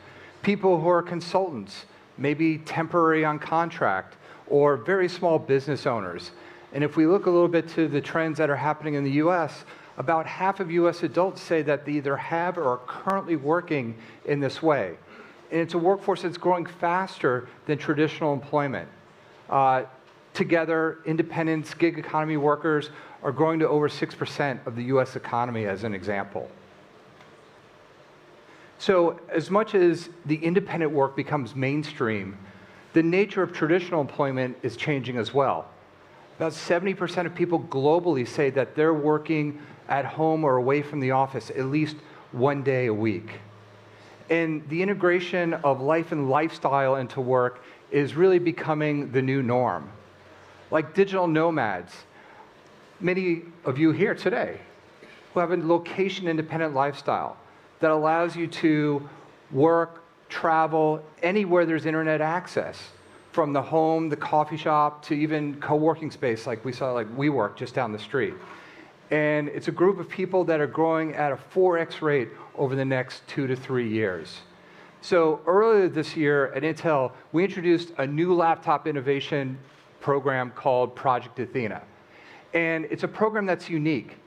Speaker 6: People who are consultants, maybe temporary on contract, or very small business owners. And if we look a little bit to the trends that are happening in the US, about half of US adults say that they either have or are currently working in this way. And it's a workforce that's growing faster than traditional employment. Together, independents, gig economy workers are growing to over 6% of the US economy, as an example. So as much as the independent work becomes mainstream, the nature of traditional employment is changing as well. About 70% of people globally say that they're working at home or away from the office at least one day a week. And the integration of life and lifestyle into work is really becoming the new norm. Like digital nomads, many of you here today who have a location-independent lifestyle that allows you to work, travel anywhere there's internet access, from the home, the coffee shop, to even co-working space like we saw, like WeWork just down the street. And it's a group of people that are growing at a 4x rate over the next 2 to 3 years. So earlier this year at Intel, we introduced a new laptop innovation program called Project Athena. And it's a program that's unique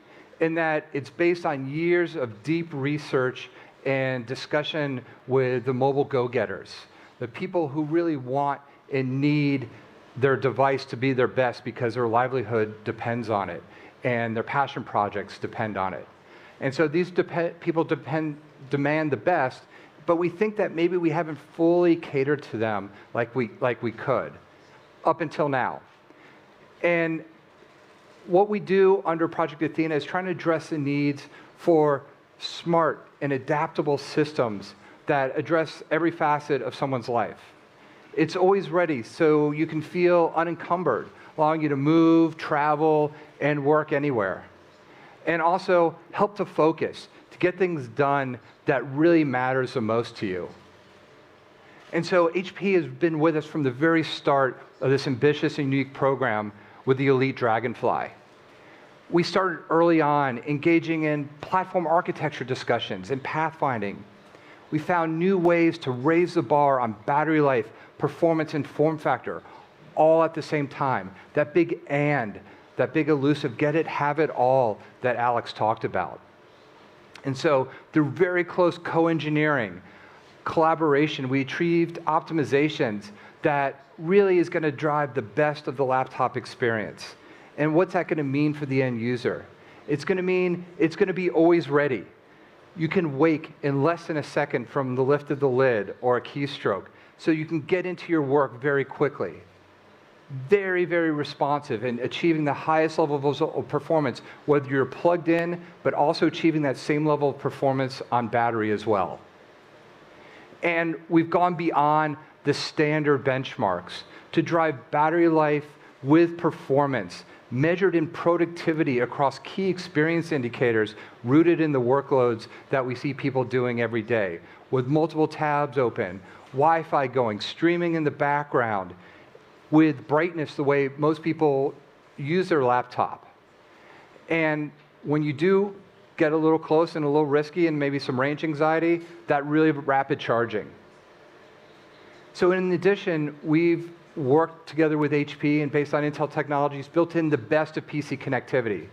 Speaker 6: in that it's based on years of deep research and discussion with the mobile go-getters, the people who really want and need their device to be their best because their livelihood depends on it and their passion projects depend on it. And so these people demand the best, but we think that maybe we haven't fully catered to them like we could up until now. And what we do under Project Athena is trying to address the needs for smart and adaptable systems that address every facet of someone's life. It's always ready so you can feel unencumbered, allowing you to move, travel, and work anywhere. And also help to focus, to get things done that really matters the most to you. And so HP has been with us from the very start of this ambitious and unique program with the Elite Dragonfly. We started early on engaging in platform architecture discussions and pathfinding. We found new ways to raise the bar on battery life, performance, and form factor, all at the same time. That big elusive get it, have it all that Alex talked about. And so through very close co-engineering, collaboration, we achieved optimizations that really is going to drive the best of the laptop experience. And what's that going to mean for the end user? It's going to mean it's going to be always ready. You can wake in less than a second from the lift of the lid or a keystroke, so you can get into your work very quickly. very, very responsive and achieving the highest levels of performance, whether you're plugged in, but also achieving that same level of performance on battery as well. And we've gone beyond the standard benchmarks to drive battery life with performance, measured in productivity across key experience indicators rooted in the workloads that we see people doing every day, with multiple tabs open, Wi-Fi going, streaming in the background, with brightness the way most people use their laptop. And when you do get a little close and a little risky and maybe some range anxiety, that really rapid charging. So in addition, we've worked together with HP and based on Intel technologies, built in the best of PC connectivity.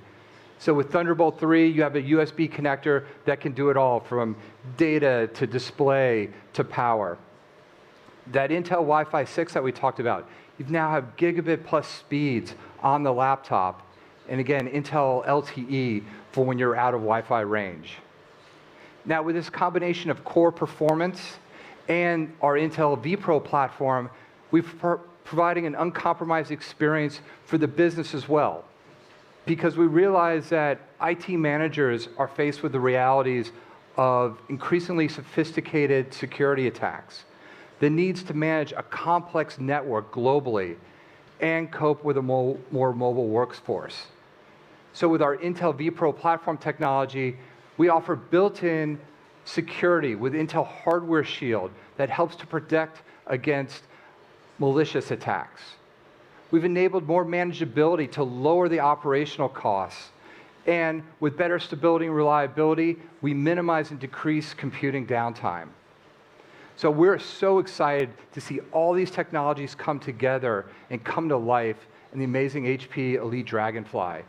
Speaker 6: So with Thunderbolt 3, you have a USB connector that can do it all, from data to display to power. That Intel Wi-Fi 6 that we talked about, you now have gigabit plus speeds on the laptop. And again, Intel LTE for when you're out of Wi-Fi range. Now with this combination of core performance and our Intel vPro platform, we're providing an uncompromised experience for the business as well. Because we realize that IT managers are faced with the realities of increasingly sophisticated security attacks, the needs to manage a complex network globally and cope with a more mobile workforce. So with our Intel vPro platform technology, we offer built-in security with Intel Hardware Shield that helps to protect against malicious attacks. We've enabled more manageability to lower the operational costs. And with better stability and reliability, we minimize and decrease computing downtime. So we're so excited to see all these technologies come together and come to life in the amazing HP Elite Dragonfly.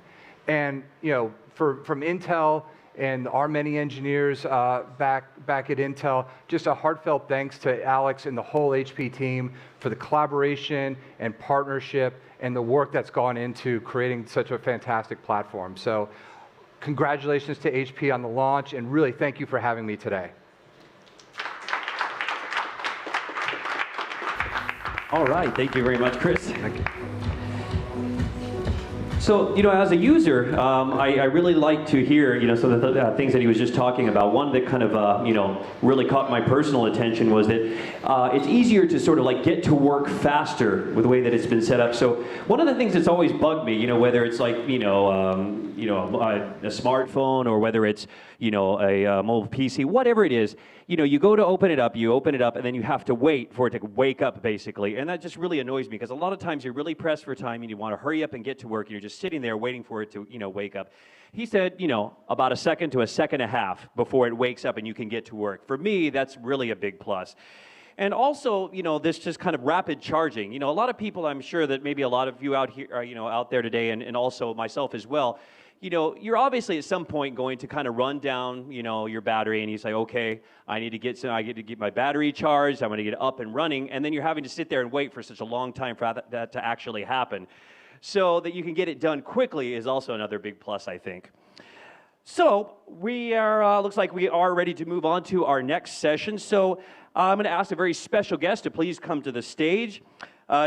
Speaker 6: And from Intel and our many engineers back at Intel, just a heartfelt thanks to Alex and the whole HP team for the collaboration and partnership and the work that's gone into creating such a fantastic platform. So congratulations to HP on the launch, and really thank you for having me today.
Speaker 1: All right, thank you very much, Chris.
Speaker 6: Thank you.
Speaker 1: So, as a user, I really like to hear, some of the things that he was just talking about. One that kind of, really caught my personal attention was that it's easier to sort of like get to work faster with the way that it's been set up. So, one of the things that's always bugged me, whether it's like, a smartphone or whether it's, a mobile PC, whatever it is, you go to open it up, and then you have to wait for it to wake up, basically. And that just really annoys me, because a lot of times you're really pressed for time and you want to hurry up and get to work, and you're just sitting there waiting for it to, wake up. He said, about a second to a second and a half before it wakes up and you can get to work. For me, that's really a big plus. And also, this just kind of rapid charging. A lot of people, I'm sure that maybe a lot of you out here, out there today, and also myself as well, you're obviously at some point going to kind of run down, your battery, and you say, okay, I need to get my battery charged, I'm going to get up and running, and then you're having to sit there and wait for such a long time for that to actually happen. So that you can get it done quickly is also another big plus, I think. So we are, looks like we are ready to move on to our next session. So I'm going to ask a very special guest to please come to the stage.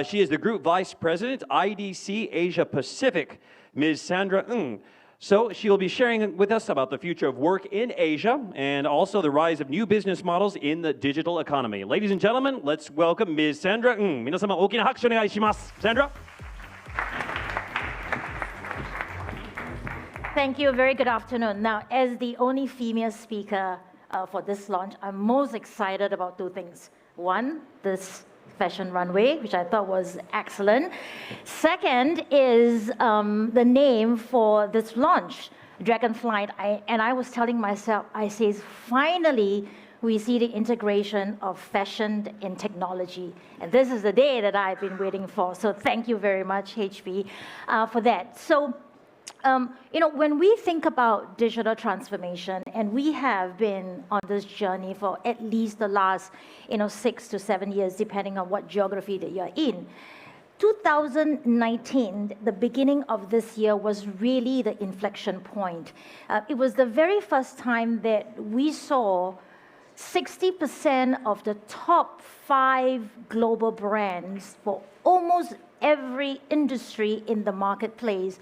Speaker 1: She is the Group Vice President, IDC Asia Pacific, Ms. Sandra Ng. So she will be sharing with us about the future of work in Asia and also the rise of new business models in the digital economy. Ladies and gentlemen, let's welcome Ms. Sandra Ng. 皆様、大きな拍手お願いします。Sandra?
Speaker 7: Thank you. Very good afternoon. Now, as the only female speaker for this launch, I'm most excited about two things. One, this fashion runway, which I thought was excellent. Second is the name for this launch, Dragonfly. And I was telling myself, I say, finally, we see the integration of fashion and technology. And this is the day that I've been waiting for. So thank you very much, HP, for that. So, when we think about digital transformation, and we have been on this journey for at least the last, 6 to 7 years, depending on what geography that you're in. 2019, the beginning of this year, was really the inflection point. It was the very first time that we saw 60% of the top 5 global brands for almost every industry in the marketplace,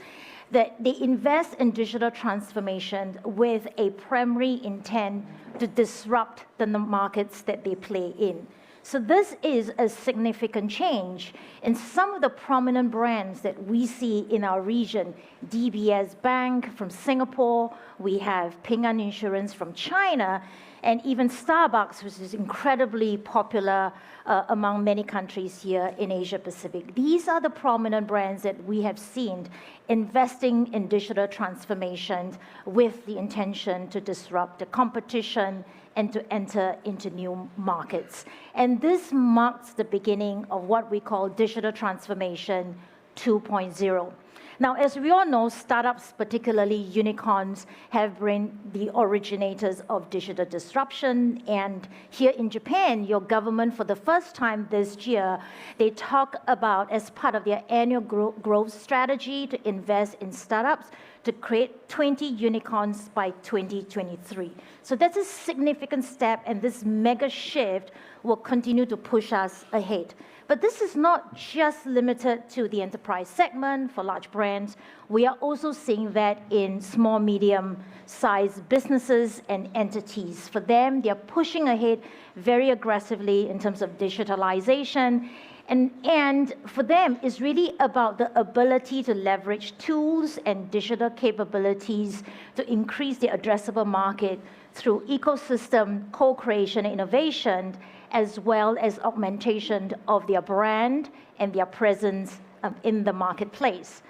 Speaker 7: that they invest in digital transformation with a primary intent to disrupt the markets that they play in. So this is a significant change in some of the prominent brands that we see in our region. DBS Bank from Singapore, we have Ping An Insurance from China, and even Starbucks, which is incredibly popular among many countries here in Asia Pacific. These are the prominent brands that we have seen investing in digital transformation with the intention to disrupt the competition and to enter into new markets. And this marks the beginning of what we call digital transformation 2.0. Now, as we all know, startups, particularly unicorns, have been the originators of digital disruption. And here in Japan, your government, for the first time this year, they talk about, as part of their annual growth strategy, to invest in startups to create 20 unicorns by 2023. So that's a significant step, and this mega shift will continue to push us ahead. But this is not just limited to the enterprise segment for large brands. We are also seeing that in small, medium-sized businesses and entities. For them, they are pushing ahead very aggressively in terms of digitalization. And for them, it's really about the ability to leverage tools and digital capabilities to increase the addressable market through ecosystem co-creation and innovation, as well as augmentation of their brand and their presence in the marketplace.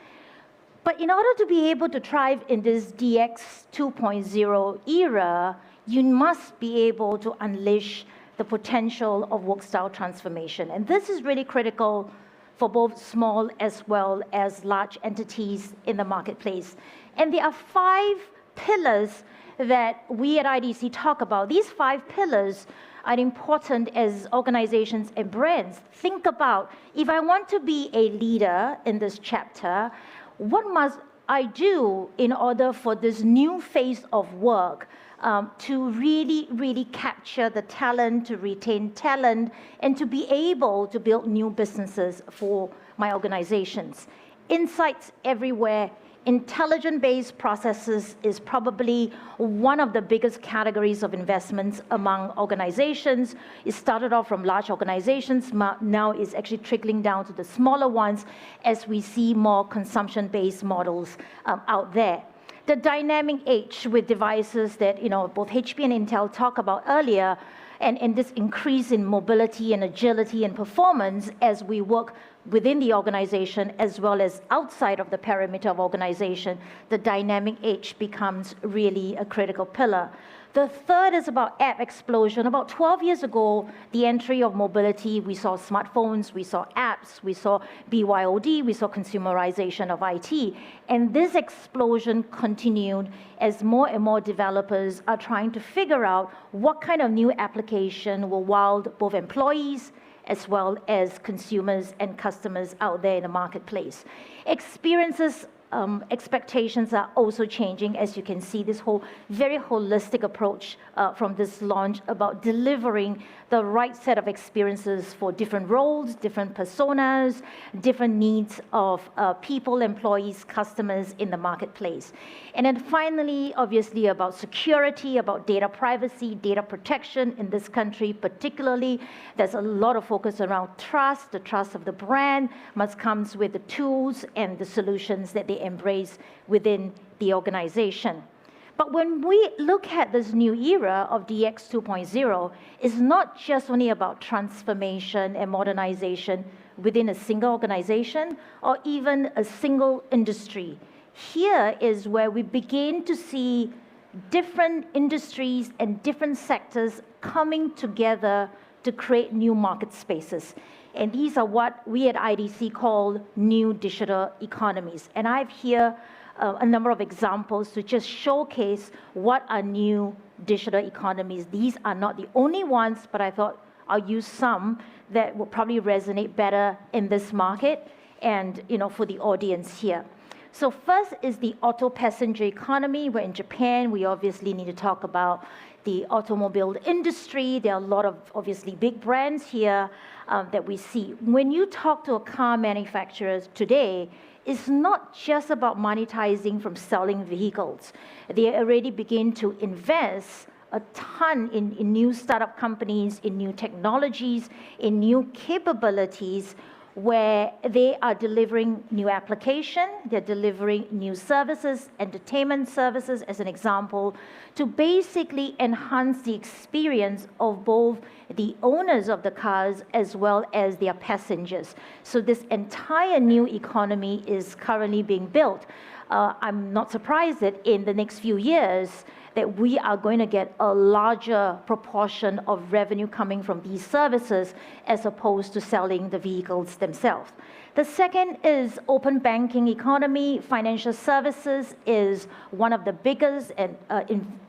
Speaker 7: But in order to be able to thrive in this DX 2.0 era, you must be able to unleash the potential of Workstyle transformation. And this is really critical for both small as well as large entities in the marketplace. And there are 5 pillars that we at IDC talk about. These 5 pillars are important as organizations and brands think about, if I want to be a leader in this chapter, what must I do in order for this new phase of work to really, really capture the talent, to retain talent, and to be able to build new businesses for my organizations. Insights everywhere. Intelligent-based processes is probably one of the biggest categories of investments among organizations. It started off from large organizations, now it's actually trickling down to the smaller ones as we see more consumption-based models out there. The dynamic age with devices that both HP and Intel talked about earlier, and this increase in mobility and agility and performance as we work within the organization as well as outside of the perimeter of organization, the dynamic age becomes really a critical pillar. The third is about app explosion. About 12 years ago, the entry of mobility, we saw smartphones, we saw apps, we saw BYOD, we saw consumerization of IT. And this explosion continued as more and more developers are trying to figure out what kind of new application will wow both employees as well as consumers and customers out there in the marketplace. Experiences, expectations are also changing. As you can see, this whole very holistic approach from this launch about delivering the right set of experiences for different roles, different personas, different needs of people, employees, customers in the marketplace. And then finally, obviously about security, about data privacy, data protection in this country particularly. There's a lot of focus around trust. The trust of the brand must come with the tools and the solutions that they embrace within the organization. But when we look at this new era of DX 2.0, it's not just only about transformation and modernization within a single organization or even a single industry. Here is where we begin to see different industries and different sectors coming together to create new market spaces. And these are what we at IDC call new digital economies. And I have here a number of examples to just showcase what are new digital economies. These are not the only ones, but I thought I'll use some that will probably resonate better in this market and for the audience here. So first is the auto passenger economy, where in Japan, we obviously need to talk about the automobile industry. There are a lot of obviously big brands here that we see. When you talk to a car manufacturer today, it's not just about monetizing from selling vehicles. They already begin to invest a ton in new startup companies, in new technologies, in new capabilities, where they are delivering new application, they're delivering new services, entertainment services as an example, to basically enhance the experience of both the owners of the cars as well as their passengers. So this entire new economy is currently being built. I'm not surprised that in the next few years, that we are going to get a larger proportion of revenue coming from these services as opposed to selling the vehicles themselves. The second is open banking economy. Financial services is one of the biggest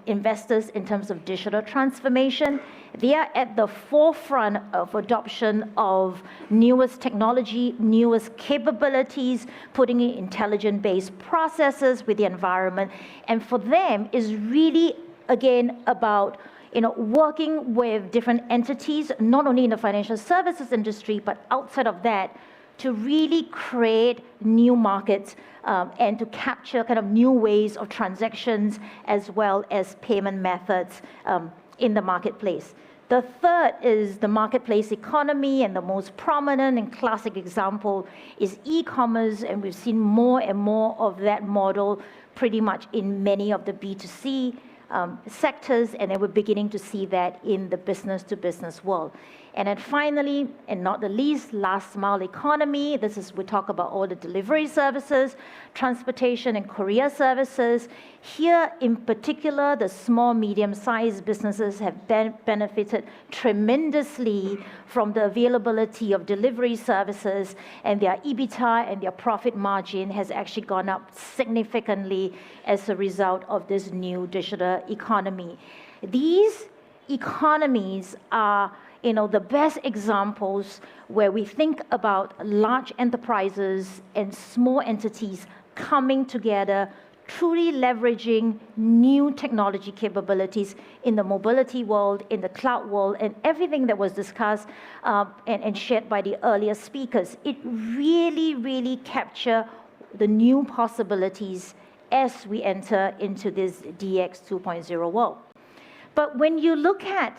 Speaker 7: investors in terms of digital transformation. They are at the forefront of adoption of newest technology, newest capabilities, putting in intelligent-based processes with the environment. And for them is really, again, about working with different entities, not only in the financial services industry, but outside of that, to really create new markets and to capture kind of new ways of transactions as well as payment methods in the marketplace. The third is the marketplace economy, and the most prominent and classic example is e-commerce, and we've seen more and more of that model pretty much in many of the B2C sectors, and then we're beginning to see that in the business-to-business world. And then finally, and not the least, last mile economy. This is, we talk about all the delivery services, transportation and courier services. Here in particular, the small, medium-sized businesses have benefited tremendously from the availability of delivery services, and their EBITDA and their profit margin has actually gone up significantly as a result of this new digital economy. These economies are the best examples where we think about large enterprises and small entities coming together, truly leveraging new technology capabilities in the mobility world, in the cloud world, and everything that was discussed and shared by the earlier speakers. It really, really captures the new possibilities as we enter into this DX 2.0 world. But when you look at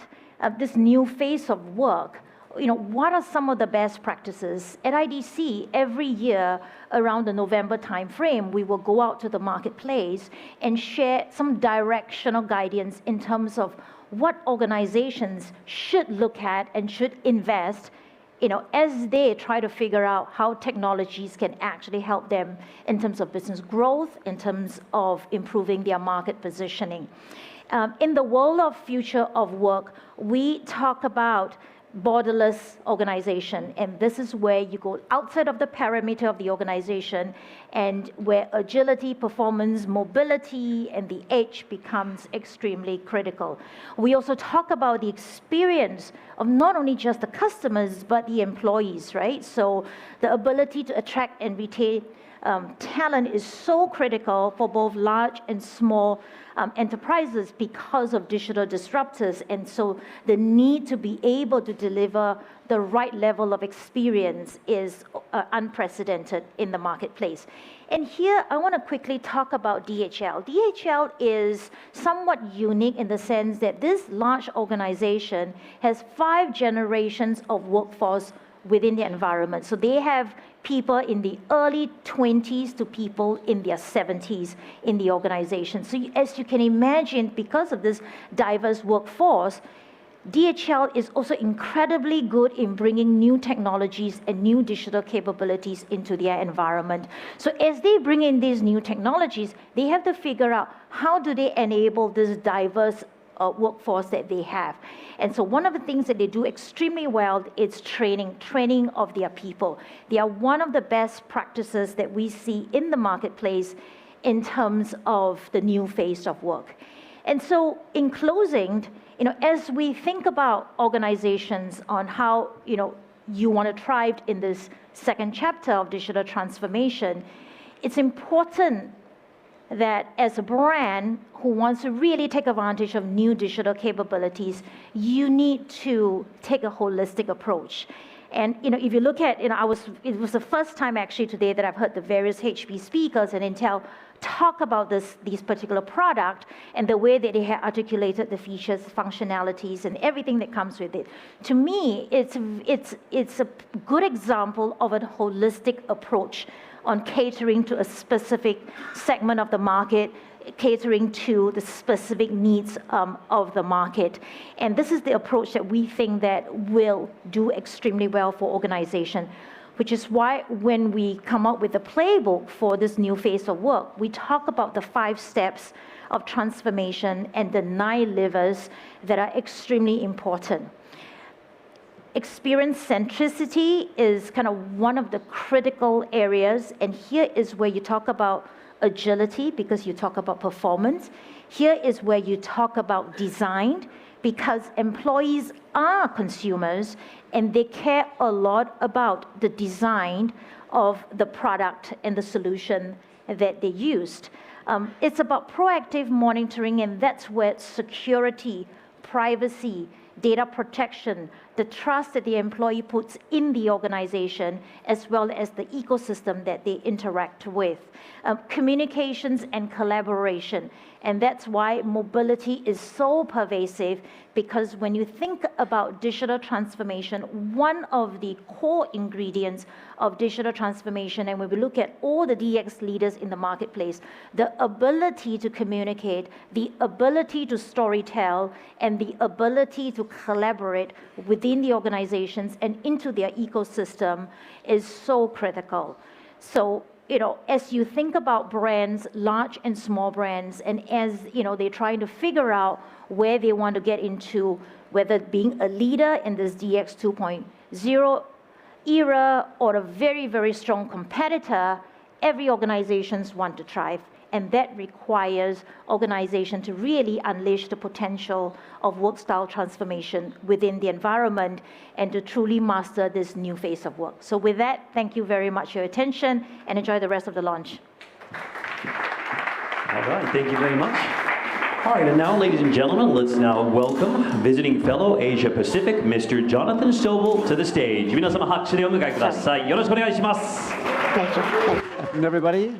Speaker 7: this new phase of work, what are some of the best practices? At IDC, every year around the November timeframe, we will go out to the marketplace and share some directional guidance in terms of what organizations should look at and should invest as they try to figure out how technologies can actually help them in terms of business growth, in terms of improving their market positioning. In the world of future of work, we talk about borderless organization, and this is where you go outside of the perimeter of the organization and where agility, performance, mobility, and the edge becomes extremely critical. We also talk about the experience of not only just the customers, but the employees, right? So the ability to attract and retain talent is so critical for both large and small enterprises because of digital disruptors, and so the need to be able to deliver the right level of experience is unprecedented in the marketplace. And here I want to quickly talk about DHL. DHL is somewhat unique in the sense that this large organization has 5 generations of workforce within the environment. So they have people in the early 20s to people in their 70s in the organization. So as you can imagine, because of this diverse workforce, DHL is also incredibly good in bringing new technologies and new digital capabilities into their environment. So as they bring in these new technologies, they have to figure out how do they enable this diverse workforce that they have. And so one of the things that they do extremely well is training of their people. They are one of the best practices that we see in the marketplace in terms of the new phase of work. And so in closing, as we think about organizations on how you want to thrive in this second chapter of digital transformation, it's important that as a brand who wants to really take advantage of new digital capabilities, you need to take a holistic approach. And if you look at, it was the first time actually today that I've heard the various HP speakers and Intel talk about these particular product and the way that they have articulated the features, functionalities, and everything that comes with it. To me, it's a good example of a holistic approach on catering to a specific segment of the market, catering to the specific needs of the market. And this is the approach that we think that will do extremely well for organization, which is why when we come up with the playbook for this new phase of work, we talk about the 5 steps of transformation and the 9 levers that are extremely important. Experience centricity is kind of one of the critical areas, and here is where you talk about agility because you talk about performance. Here is where you talk about design because employees are consumers and they care a lot about the design of the product and the solution that they used. It's about proactive monitoring, and that's where security, privacy, data protection, the trust that the employee puts in the organization, as well as the ecosystem that they interact with. Communications and collaboration. And that's why mobility is so pervasive, because when you think about digital transformation, one of the core ingredients of digital transformation, and when we look at all the DX leaders in the marketplace, the ability to communicate, the ability to storytell, and the ability to collaborate within the organizations and into their ecosystem is so critical. So, as you think about brands, large and small brands, and as they're trying to figure out where they want to get into, whether being a leader in this DX 2.0 era or a very, very strong competitor, every organizations want to thrive. And that requires organization to really unleash the potential of work style transformation within the environment and to truly master this new phase of work. So with that, thank you very much for your attention and enjoy the rest of the launch.
Speaker 1: All right, thank you very much. All right, and now, ladies and gentlemen, let's now welcome visiting fellow Asia Pacific, Mr. Jonathan Sobel, to the stage. 皆様拍手でお迎えください。よろしくお願いします。
Speaker 8: And everybody,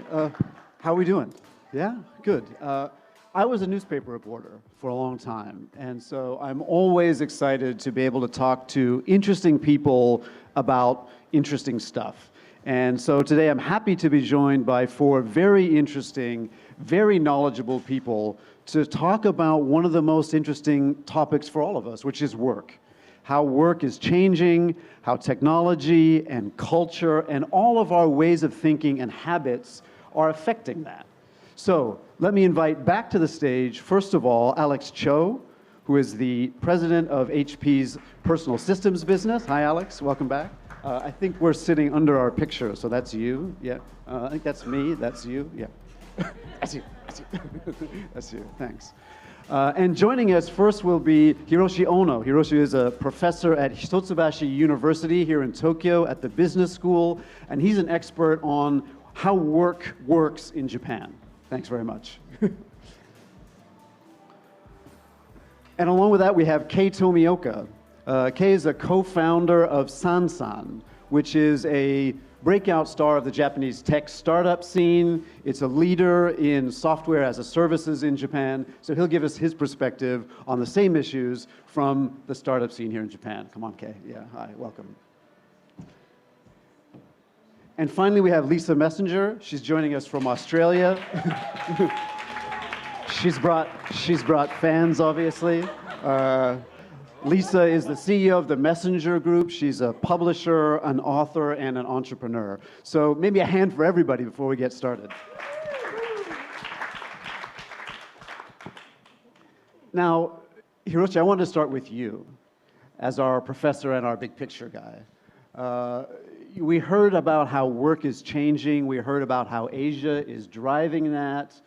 Speaker 8: how are we doing? Yeah, good. I was a newspaper reporter for a long time, and so I'm always excited to be able to talk to interesting people about interesting stuff. And so today I'm happy to be joined by 4 very interesting, very knowledgeable people to talk about one of the most interesting topics for all of us, which is work. How work is changing, how technology and culture and all of our ways of thinking and habits are affecting that. So let me invite back to the stage, first of all, Alex Cho, who is the president of HP's personal systems business. Hi, Alex. Welcome back. I think we're sitting under our picture, so that's you. Yeah. I think that's me. That's you. Yeah. That's you. That's you. That's you. Thanks. And joining us first will be Hiroshi Ono. Hiroshi is a professor at Hitotsubashi University here in Tokyo at the business school, and he's an expert on how work works in Japan. Thanks very much. And along with that, we have Kei Tomioka. Kei is a co-founder of Sansan, which is a breakout star of the Japanese tech startup scene. It's a leader in software as a services in Japan. So he'll give us his perspective on the same issues from the startup scene here in Japan. Come on, Kei. Yeah, hi, welcome. And finally, we have Lisa Messenger. She's joining us from Australia. She's brought fans, obviously. Lisa is the CEO of the Messenger Group. She's a publisher, an author, and an entrepreneur. So maybe a hand for everybody before we get started. Now, Hiroshi, I wanted to start with you as our professor and our big picture guy. We heard about how work is changing. We heard about how Asia is driving that.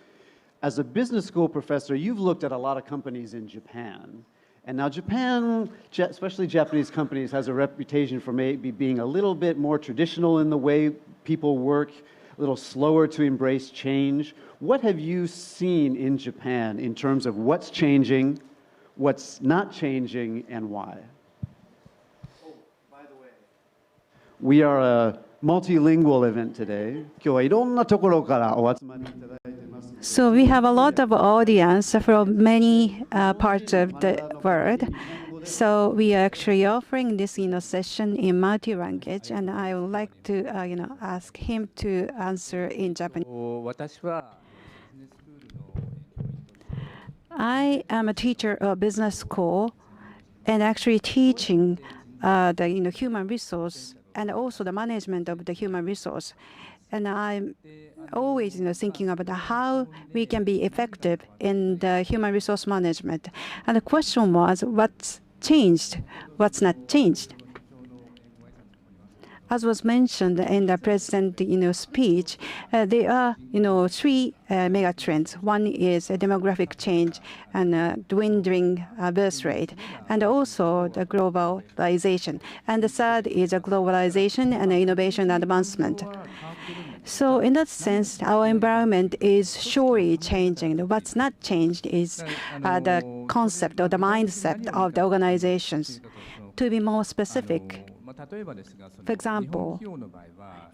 Speaker 8: As a business school professor, you've looked at a lot of companies in Japan. And now Japan, especially Japanese companies, has a reputation for maybe being a little bit more traditional in the way people work, little slower to embrace change. What have you seen in Japan in terms of what's changing, what's not changing, and why? Oh, by the way, we are a multilingual event today. 今日はいろんなところからお集まりいただいてます。
Speaker 2: So we have a lot of audience from many parts of the world. So we are actually offering this session in multi-language, and I would like to ask him to answer in Japanese. I am a teacher of business school, and actually teaching the human resource and also the management of the human resource. And I'm always thinking about how we can be effective in the human resource management. And the question was, what's changed? What's not changed? As was mentioned in the president speech, there are three mega trends. One is demographic change and dwindling birth rate, and also the globalization. And the third is globalization and innovation advancement. So in that sense, our environment is surely changing. What's not changed is the concept or the mindset of the organizations. To be more specific, for example,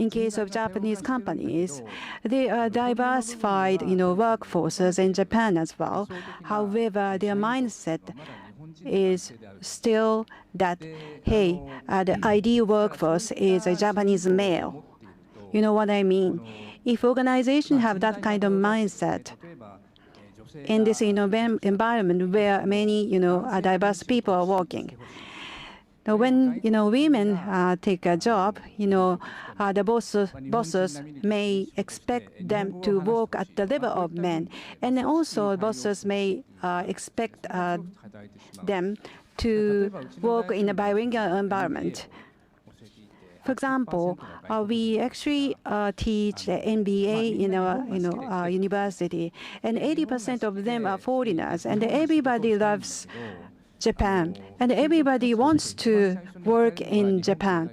Speaker 2: in case of Japanese companies, they are diversified workforces in Japan as well. However, their mindset is still that, hey, the ideal workforce is a Japanese male. You know what I mean? If organizations have that kind of mindset in this environment where many diverse people are working, now when women take a job, the bosses may expect them to work at the level of men, and also bosses may expect them to work in a bilingual environment. For example, we actually teach the MBA in our university, and 80% of them are foreigners, and everybody loves Japan, and everybody wants to work in Japan.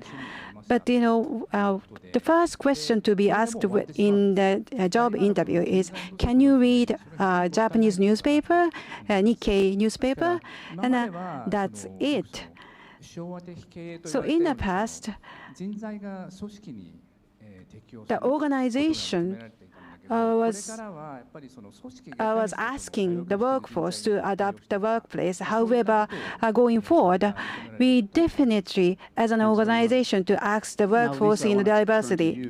Speaker 2: But the first question to be asked in the job interview is, can you read Japanese newspaper, Nikkei newspaper? And that's it. So in the past, the organization was asking the workforce to adapt the workplace. However, going forward, we definitely, as an organization, to ask the workforce in diversity.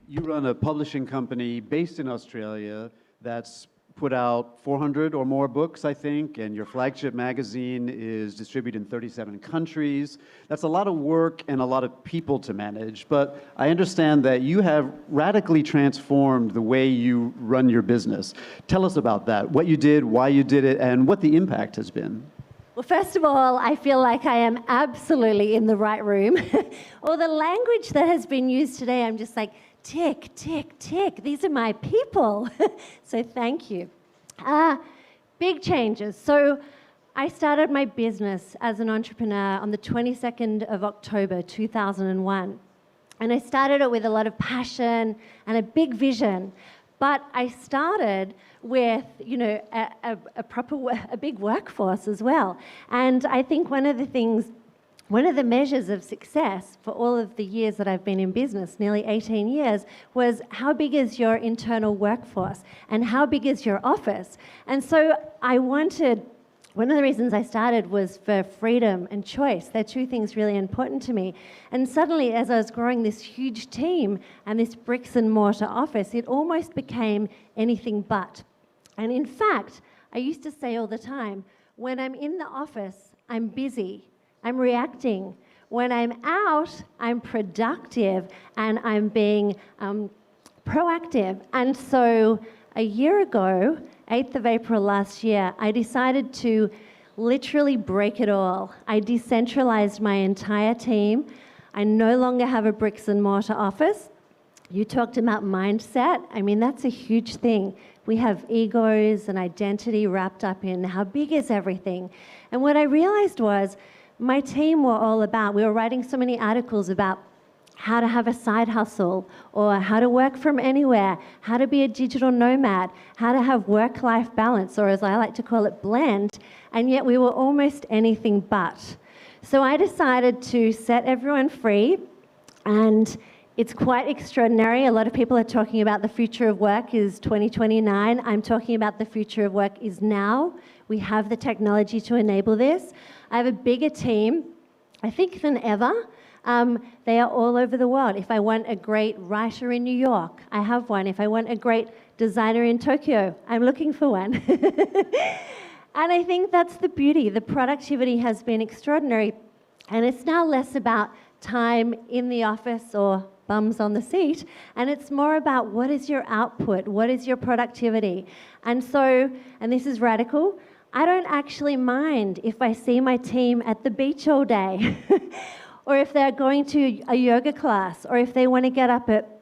Speaker 8: You run a publishing company based in Australia that's put out 400 or more books, I think, and your flagship magazine is distributed in 37 countries. That's a lot of work and a lot of people to manage, but I understand that you have radically transformed the way you run your business. Tell us about that, what you did, why you did it, and what the impact has been.
Speaker 9: Well, first of all, I feel like I am absolutely in the right room. Or the language that has been used today, I'm just like, tick, tick, tick. These are my people. So thank you. Big changes. So I started my business as an entrepreneur on the 22nd of October, 2001. And I started it with a lot of passion and a big vision. But I started with, a big workforce as well. And I think one of the measures of success for all of the years that I've been in business, nearly 18 years, was how big is your internal workforce and how big is your office? And so one of the reasons I started was for freedom and choice. They're two things really important to me. And suddenly, as I was growing this huge team and this bricks and mortar office, it almost became anything but. And in fact, I used to say all the time, when I'm in the office, I'm busy. I'm reacting. When I'm out, I'm productive and I'm being proactive. And so a year ago, 8th of April last year, I decided to literally break it all. I decentralized my entire team. I no longer have a bricks and mortar office. You talked about mindset. I mean, that's a huge thing. We have egos and identity wrapped up in how big is everything. And what I realized was, my team were all about, we were writing so many articles about how to have a side hustle, or how to work from anywhere, how to be a digital nomad, how to have work-life balance, or as I like to call it, blend, and yet we were almost anything but. So I decided to set everyone free, and it's quite extraordinary. A lot of people are talking about the future of work is 2029. I'm talking about the future of work is now. We have the technology to enable this. I have a bigger team, I think, than ever. They are all over the world. If I want a great writer in New York, I have one. If I want a great designer in Tokyo, I'm looking for one. And I think that's the beauty. The productivity has been extraordinary. And it's now less about time in the office or bums on the seat, and it's more about what is your output, what is your productivity. And so, and this is radical, I don't actually mind if I see my team at the beach all day, or if they're going to a yoga class, or if they want to get up at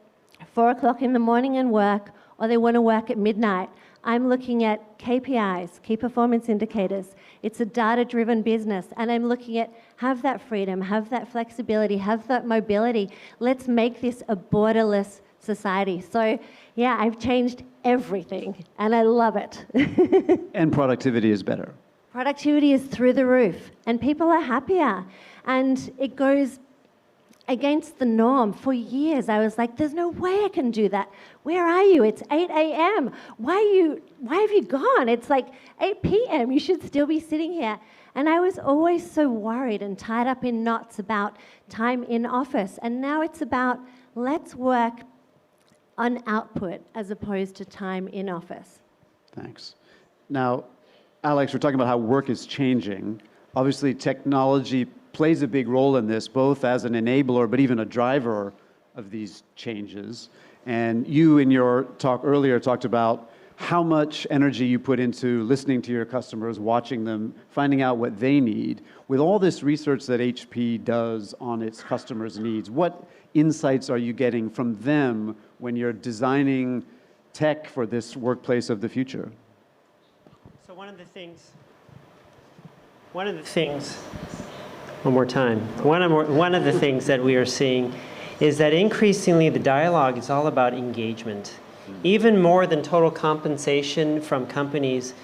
Speaker 9: 4 o'clock in the morning and work, or they want to work at midnight. I'm looking at KPIs, key performance indicators. It's a data-driven business, and I'm looking at have that freedom, have that flexibility, have that mobility. Let's make this a borderless society. So, yeah, I've changed everything, and I love it.
Speaker 8: And productivity is better.
Speaker 9: Productivity is through the roof, and people are happier, and it goes against the norm. For years, I was like, there's no way I can do that. Where are you? It's 8 a.m. Why have you gone? It's like 8 p.m. You should still be sitting here. And I was always so worried and tied up in knots about time in office. And now it's about let's work on output as opposed to time in office.
Speaker 8: Thanks. Now, Alex, we're talking about how work is changing. Obviously, technology plays a big role in this, both as an enabler, but even a driver of these changes. And you, in your talk earlier, talked about how much energy you put into listening to your customers, watching them, finding out what they need. With all this research that HP does on its customers' needs, what insights are you getting from them when you're designing tech for this workplace of the future?
Speaker 4: So one of the things that we are seeing is that increasingly the dialogue is all about engagement. Even more than total compensation from companies,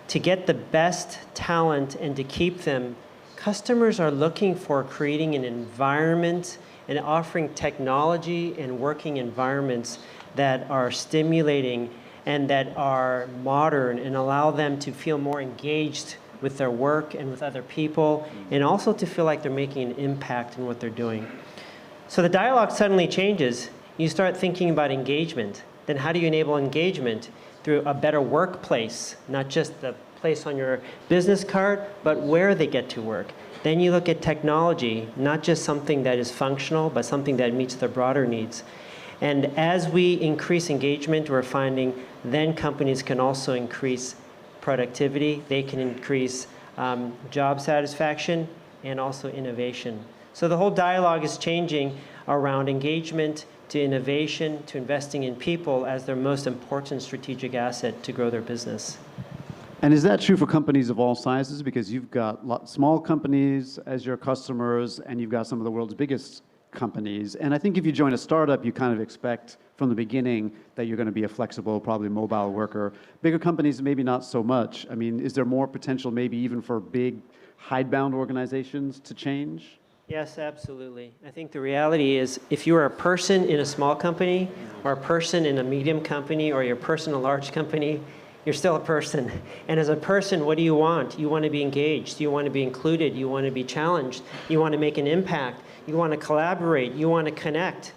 Speaker 4: to get the best talent and to keep them, customers are looking for creating an environment and offering technology and working environments that are stimulating and that are modern and allow them to feel more engaged with their work and with other people, and also to feel like they're making an impact in what they're doing. So the dialogue suddenly changes. You start thinking about engagement. Then how do you enable engagement? Through a better workplace, not just the place on your business card, but where they get to work. Then you look at technology, not just something that is functional, but something that meets their broader needs. And as we increase engagement, we're finding then companies can also increase productivity, they can increase job satisfaction, and also innovation. So the whole dialogue is changing around engagement to innovation to investing in people as their most important strategic asset to grow their business.
Speaker 8: And is that true for companies of all sizes? Because you've got small companies as your customers, and you've got some of the world's biggest companies. And I think if you join a startup, you kind of expect from the beginning that you're going to be a flexible, probably mobile worker. Bigger companies, maybe not so much. I mean, is there more potential maybe even for big, hidebound organizations to change?
Speaker 4: Yes, absolutely. I think the reality is if you are a person in a small company or a person in a medium company or you're a person in a large company, you're still a person. And as a person, what do you want? You want to be engaged. You want to be included. You want to be challenged. You want to make an impact. You want to collaborate. You want to connect.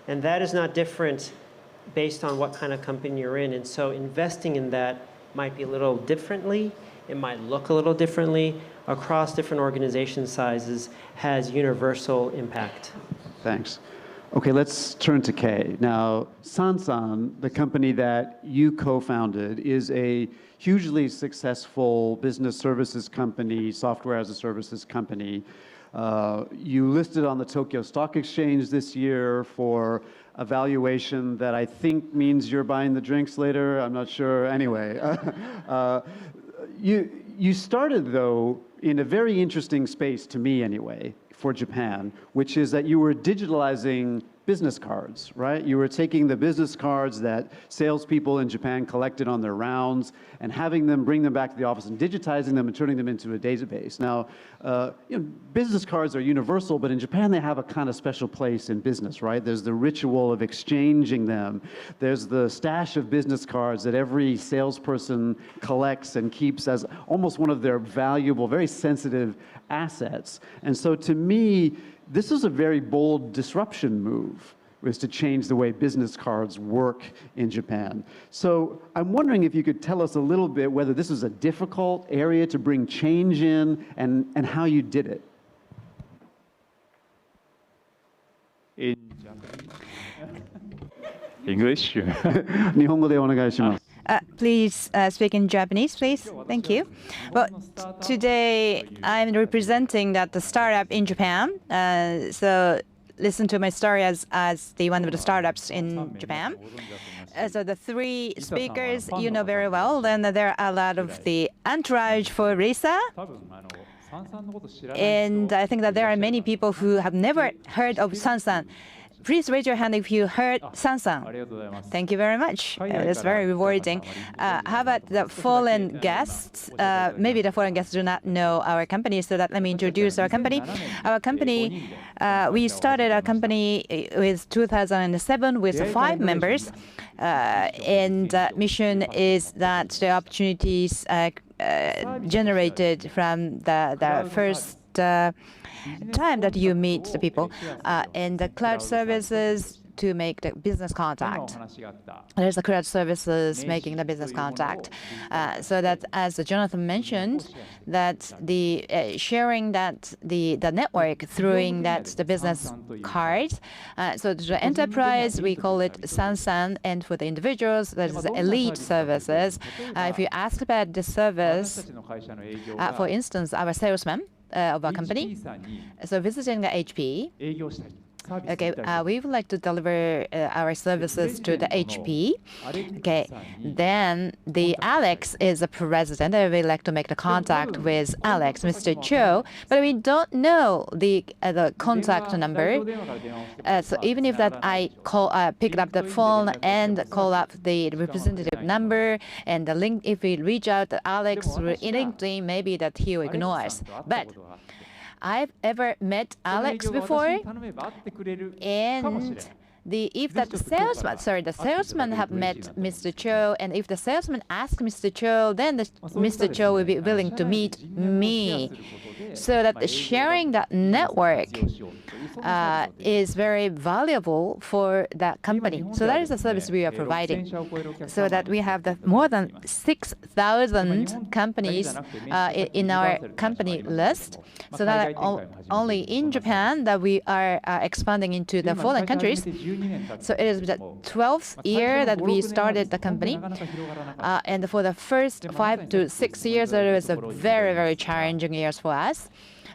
Speaker 4: And that is not different based on what kind of company you're in. And so investing in that might be a little differently. It might look a little differently across different organization sizes, has universal impact.
Speaker 8: Thanks. Okay, let's turn to Kei. Now, Sansan, the company that you co-founded, is a hugely successful business services company, software as a services company. You listed on the Tokyo Stock Exchange this year for a valuation that I think means you're buying the drinks later. I'm not sure. Anyway, you started, though, in a very interesting space, to me anyway, for Japan, which is that you were digitalizing business cards, right? You were taking the business cards that salespeople in Japan collected on their rounds and having them bring them back to the office and digitizing them and turning them into a database. Now, business cards are universal, but in Japan they have a kind of special place in business, right? There's the ritual of exchanging them. There's the stash of business cards that every salesperson collects and keeps as almost one of their valuable, very sensitive assets. And so to me, this is a very bold disruption move, was to change the way business cards work in Japan. So I'm wondering if you could tell us a little bit whether this was a difficult area to bring change in and how you did it.
Speaker 10: In English?
Speaker 8: 日本語でお願いします。
Speaker 11: Please speak in Japanese, please. Thank you. Well, today I'm representing the startup in Japan. So listen to my story as the one of the startups in Japan. So the three speakers you know very well. Then there are a lot of the entourage for Lisa. And I think that there are many people who have never heard of Sansan. Please raise your hand if you heard Sansan. Thank you very much. It's very rewarding. How about the foreign guests? Maybe the foreign guests do not know our company, so let me introduce our company. Our company, we started our company with 2007 with 5 members. And mission is that the opportunities generated from the first time that you meet the people and the cloud services to make the business contact. There's the cloud services making the business contact. So that, as Jonathan mentioned, that the sharing that the network through that the business cards. So the enterprise, we call it Sansan, and for the individuals, that is the elite services. If you ask about the service, for instance, our salesman of our company, so visiting the HP, okay, we would like to deliver our services to the HP. Okay, then the Alex is the president, and we like to make the contact with Alex, Mr. Cho, but we don't know the contact number. So even if that I pick up the phone and call up the representative number and the link, if we reach out to Alex through LinkedIn, maybe that he will ignore us. But I've ever met Alex before, and if that the salesman have met Mr. Cho, and if the salesman asks Mr. Cho, then Mr. Cho will be willing to meet me. So that sharing that network is very valuable for that company. So that is the service we are providing. So that we have more than 6,000 companies in our company list. So that only in Japan that we are expanding into the foreign countries. So it is the 12th year that we started the company. And for the first 5 to 6 years, it was a very, very challenging years for us.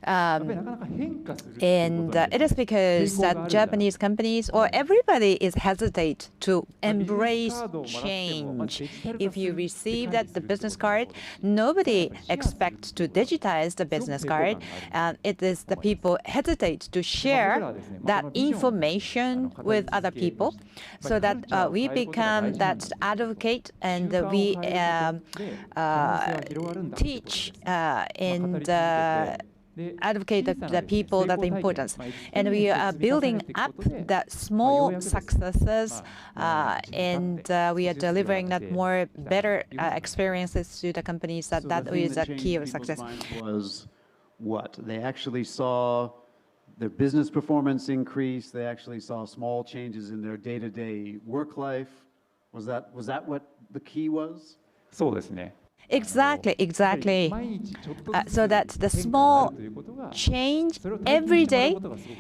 Speaker 11: And it is because that Japanese companies or everybody is hesitate to embrace change. If you receive the business card, nobody expects to digitize the business card, and it is the people hesitate to share that information with other people, so that we become that advocate, and we teach and advocate the people that the importance. And we are building up the small successes, and we are delivering that more better experiences to the companies. That is a key of success.
Speaker 8: Was what? They actually saw their business performance increase. They actually saw small changes in their day-to-day work life. Was that what the key was?
Speaker 10: そうですね。
Speaker 11: Exactly. So that the small change every day,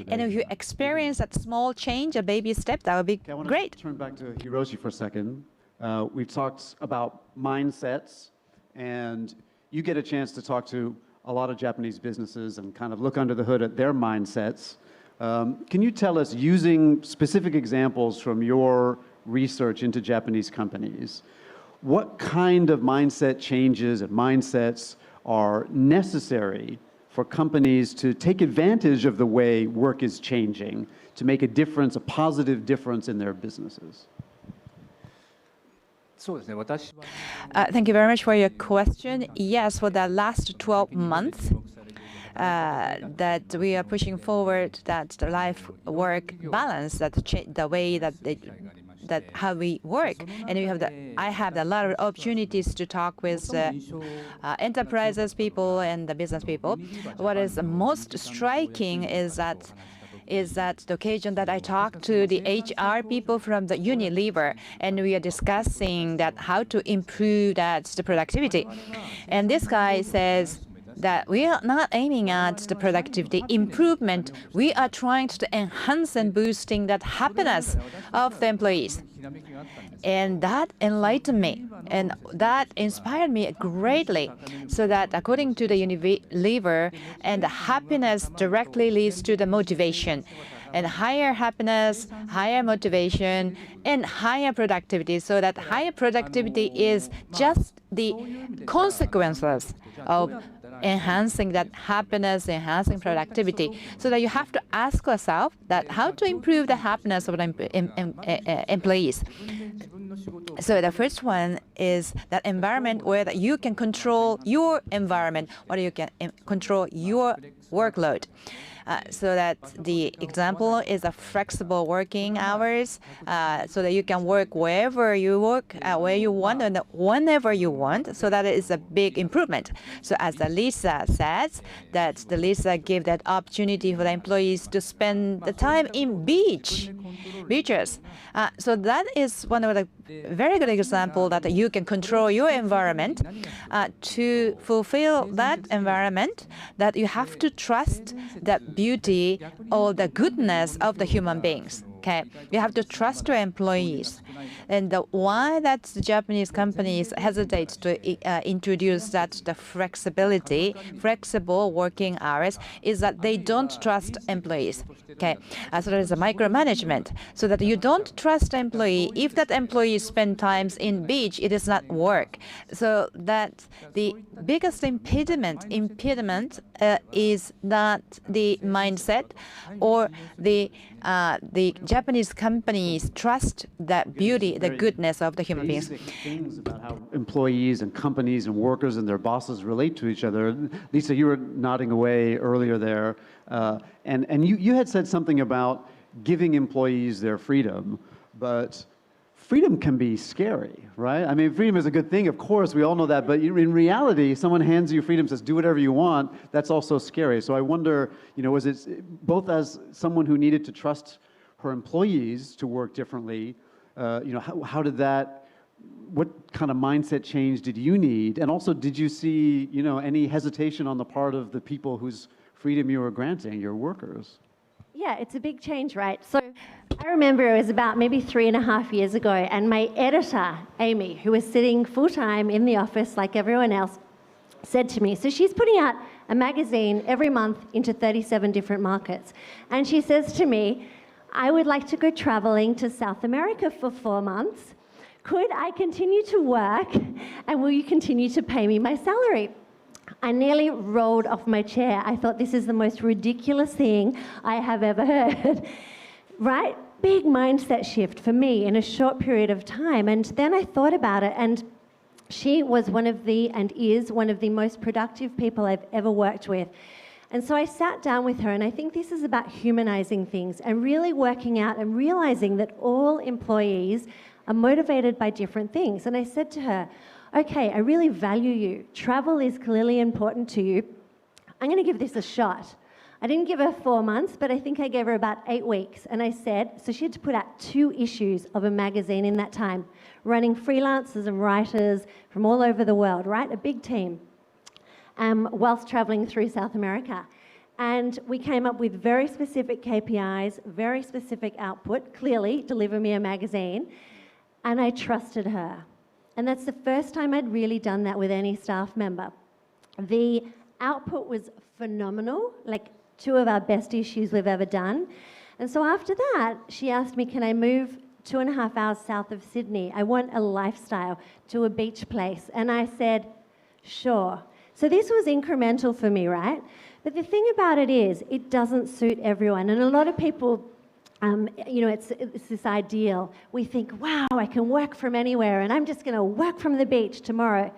Speaker 11: and if you experience that small change, a baby step, that would be great.
Speaker 8: Turn back to Hiroshi for a second. We've talked about mindsets, and you get a chance to talk to a lot of Japanese businesses and kind of look under the hood at their mindsets. Can you tell us, using specific examples from your research into Japanese companies, what kind of mindset changes and mindsets are necessary for companies to take advantage of the way work is changing to make a difference, a positive difference in their businesses?
Speaker 11: Thank you very much for your question. Yes, for the last 12 months, that we are pushing forward that the life-work balance, that the way that how we work, and I have a lot of opportunities to talk with enterprises people and the business people. What is most striking is that the occasion that I talked to the HR people from the Unilever, and we are discussing that how to improve the productivity. And this guy says that we are not aiming at the productivity improvement. We are trying to enhance and boosting that happiness of the employees. And that enlightened me, and that inspired me greatly. So that according to the Unilever, and the happiness directly leads to the motivation. And higher happiness, higher motivation, and higher productivity. So that higher productivity is just the consequences of enhancing that happiness, enhancing productivity. So that you have to ask yourself that how to improve the happiness of the employees. So the first one is that environment where you can control your environment, where you can control your workload. So that the example is a flexible working hours, so that you can work wherever you work, where you want and whenever you want. So that is a big improvement. So as the Lisa says, that the Lisa gave that opportunity for the employees to spend the time in beaches. So that is one of the very good example that you can control your environment. To fulfill that environment, that you have to trust that beauty or the goodness of the human beings. Okay, you have to trust your employees, and why that the Japanese companies hesitate to introduce the flexible working hours is that they don't trust employees. Okay, so there is a micromanagement, so that you don't trust the employee. If that employee spend times in beach, it is not work. So that the biggest impediment is not the mindset or the Japanese companies trust that beauty, the goodness of the human beings.
Speaker 8: Things about how employees and companies and workers and their bosses relate to each other. Lisa, you were nodding away earlier there, and you had said something about giving employees their freedom, but freedom can be scary, right? I mean, freedom is a good thing, of course, we all know that, but in reality, someone hands you freedom, says, do whatever you want, that's also scary. So I wonder, was it both as someone who needed to trust her employees to work differently, how did that, what kind of mindset change did you need? And also, did you see, any hesitation on the part of the people whose freedom you were granting, your workers?
Speaker 9: Yeah, it's a big change, right? So I remember it was about maybe 3.5 years ago, and my editor, Amy, who was sitting full-time in the office like everyone else, said to me, so she's putting out a magazine every month into 37 different markets. And she says to me, I would like to go traveling to South America for 4 months. Could I continue to work, and will you continue to pay me my salary? I nearly rolled off my chair. I thought, this is the most ridiculous thing I have ever heard, right? Big mindset shift for me in a short period of time. And then I thought about it, and she was and is one of the most productive people I've ever worked with. And so I sat down with her, and I think this is about humanizing things and really working out and realizing that all employees are motivated by different things. And I said to her, okay, I really value you. Travel is clearly important to you. I'm going to give this a shot. I didn't give her 4 months, but I think I gave her about 8 weeks. And I said, so she had to put out 2 issues of a magazine in that time, running freelancers and writers from all over the world, right? A big team, whilst traveling through South America. And we came up with very specific KPIs, very specific output, clearly, deliver me a magazine. And I trusted her. And that's the first time I'd really done that with any staff member. The output was phenomenal, like 2 of our best issues we've ever done. And so after that, she asked me, can I move 2.5 hours south of Sydney? I want a lifestyle to a beach place. And I said, sure. So this was incremental for me, right? But the thing about it is, it doesn't suit everyone. And a lot of people, it's this ideal. We think, wow, I can work from anywhere, and I'm just going to work from the beach tomorrow.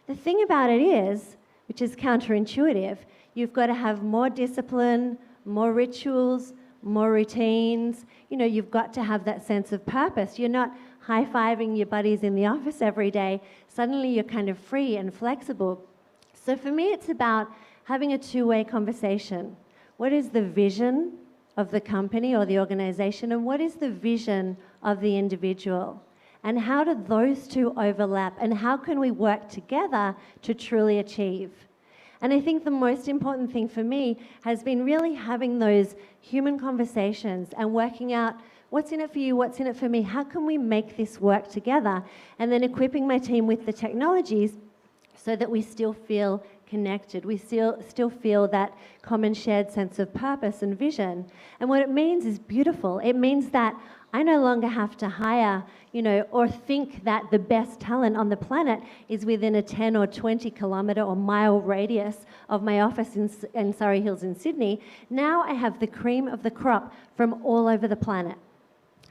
Speaker 9: The thing about it is, which is counterintuitive, you've got to have more discipline, more rituals, more routines. You've got to have that sense of purpose. You're not high-fiving your buddies in the office every day. Suddenly you're kind of free and flexible. So for me, it's about having a two-way conversation. What is the vision of the company or the organization, and what is the vision of the individual? And how do those two overlap, and how can we work together to truly achieve? And I think the most important thing for me has been really having those human conversations and working out what's in it for you, what's in it for me, how can we make this work together, and then equipping my team with the technologies so that we still feel connected, we still feel that common shared sense of purpose and vision. And what it means is beautiful. It means that I no longer have to hire, or think that the best talent on the planet is within a 10 or 20 kilometre or mile radius of my office in Surrey Hills in Sydney. Now I have the cream of the crop from all over the planet.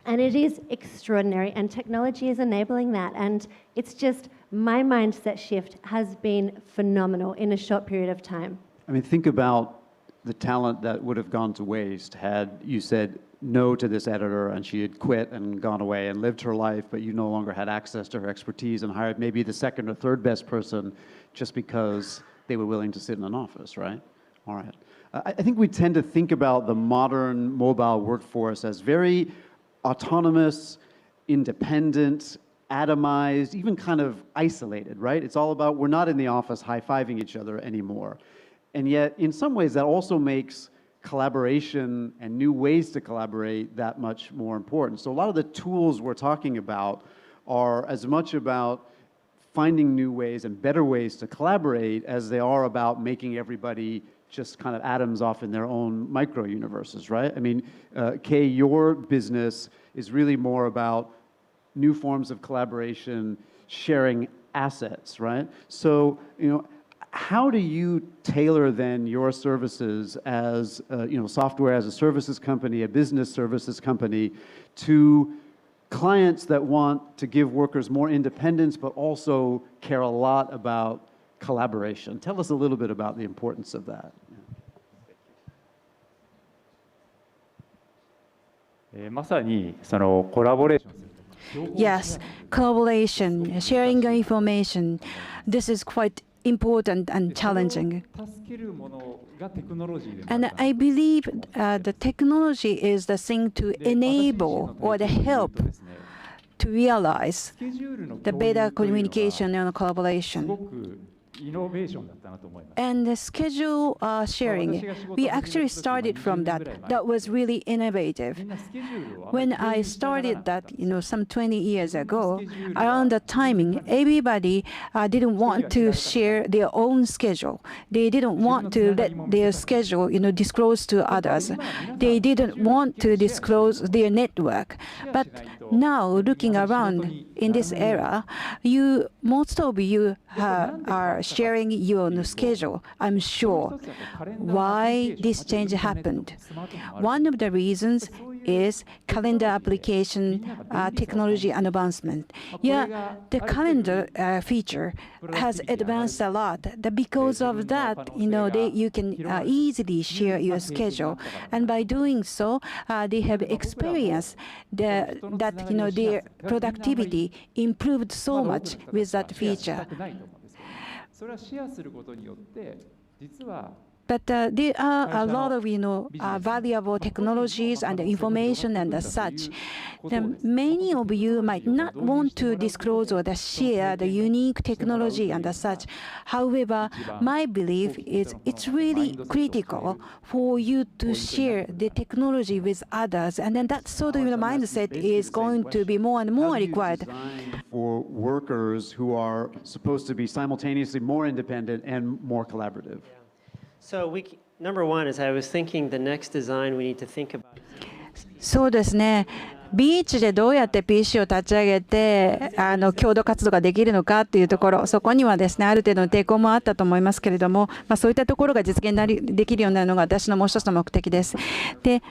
Speaker 9: And it is extraordinary, and technology is enabling that. And it's just, my mindset shift has been phenomenal in a short period of time.
Speaker 8: I mean, think about the talent that would have gone to waste had you said no to this editor and she had quit and gone away and lived her life, but you no longer had access to her expertise and hired maybe the second or third best person just because they were willing to sit in an office, right? All right. I think we tend to think about the modern mobile workforce as very autonomous, independent, atomized, even kind of isolated, right? It's all about, we're not in the office high-fiving each other anymore. And yet, in some ways, that also makes collaboration and new ways to collaborate that much more important. So a lot of the tools we're talking about are as much about finding new ways and better ways to collaborate as they are about making everybody just kind of atoms off in their own micro-universes, right? I mean, Kei, your business is really more about new forms of collaboration, sharing assets, right? So, how do you tailor then your services as, software as a services company, a business services company, to clients that want to give workers more independence, but also care a lot about collaboration? Tell us a little bit about the importance of that.
Speaker 2: Yes, collaboration, sharing information, this is quite important and challenging. And I believe the technology is the thing to enable or the help to realize the better communication and collaboration. And the schedule sharing, we actually started from that. That was really innovative. When I started that, some 20 years ago, around that timing, everybody didn't want to share their own schedule. They didn't want to let their schedule, disclose to others. They didn't want to disclose their network. But now, looking around in this era, most of you are sharing your own schedule, I'm sure. Why this change happened? One of the reasons is calendar application technology advancement. Yeah, the calendar feature has advanced a lot. Because of that, you can easily share your schedule, and by doing so, they have experienced that their productivity improved so much with that feature. But there are a lot of valuable technologies and information and such. Many of you might not want to disclose or share the unique technology and such. However, my belief is it's really critical for you to share the technology with others, and then that sort of mindset is going to be more and more required.
Speaker 8: For workers who are supposed to be simultaneously more independent and more collaborative.
Speaker 4: So number one is I was thinking the next design we need to think about.
Speaker 2: そうですね。
Speaker 11: ビーチでどうやって PC を立ち上げて共同活動ができるのかというところ、そこにはですねある程度の抵抗もあったと思いますけれども、そういったところが実現できるようになるのが私のもう一つの目的です。で、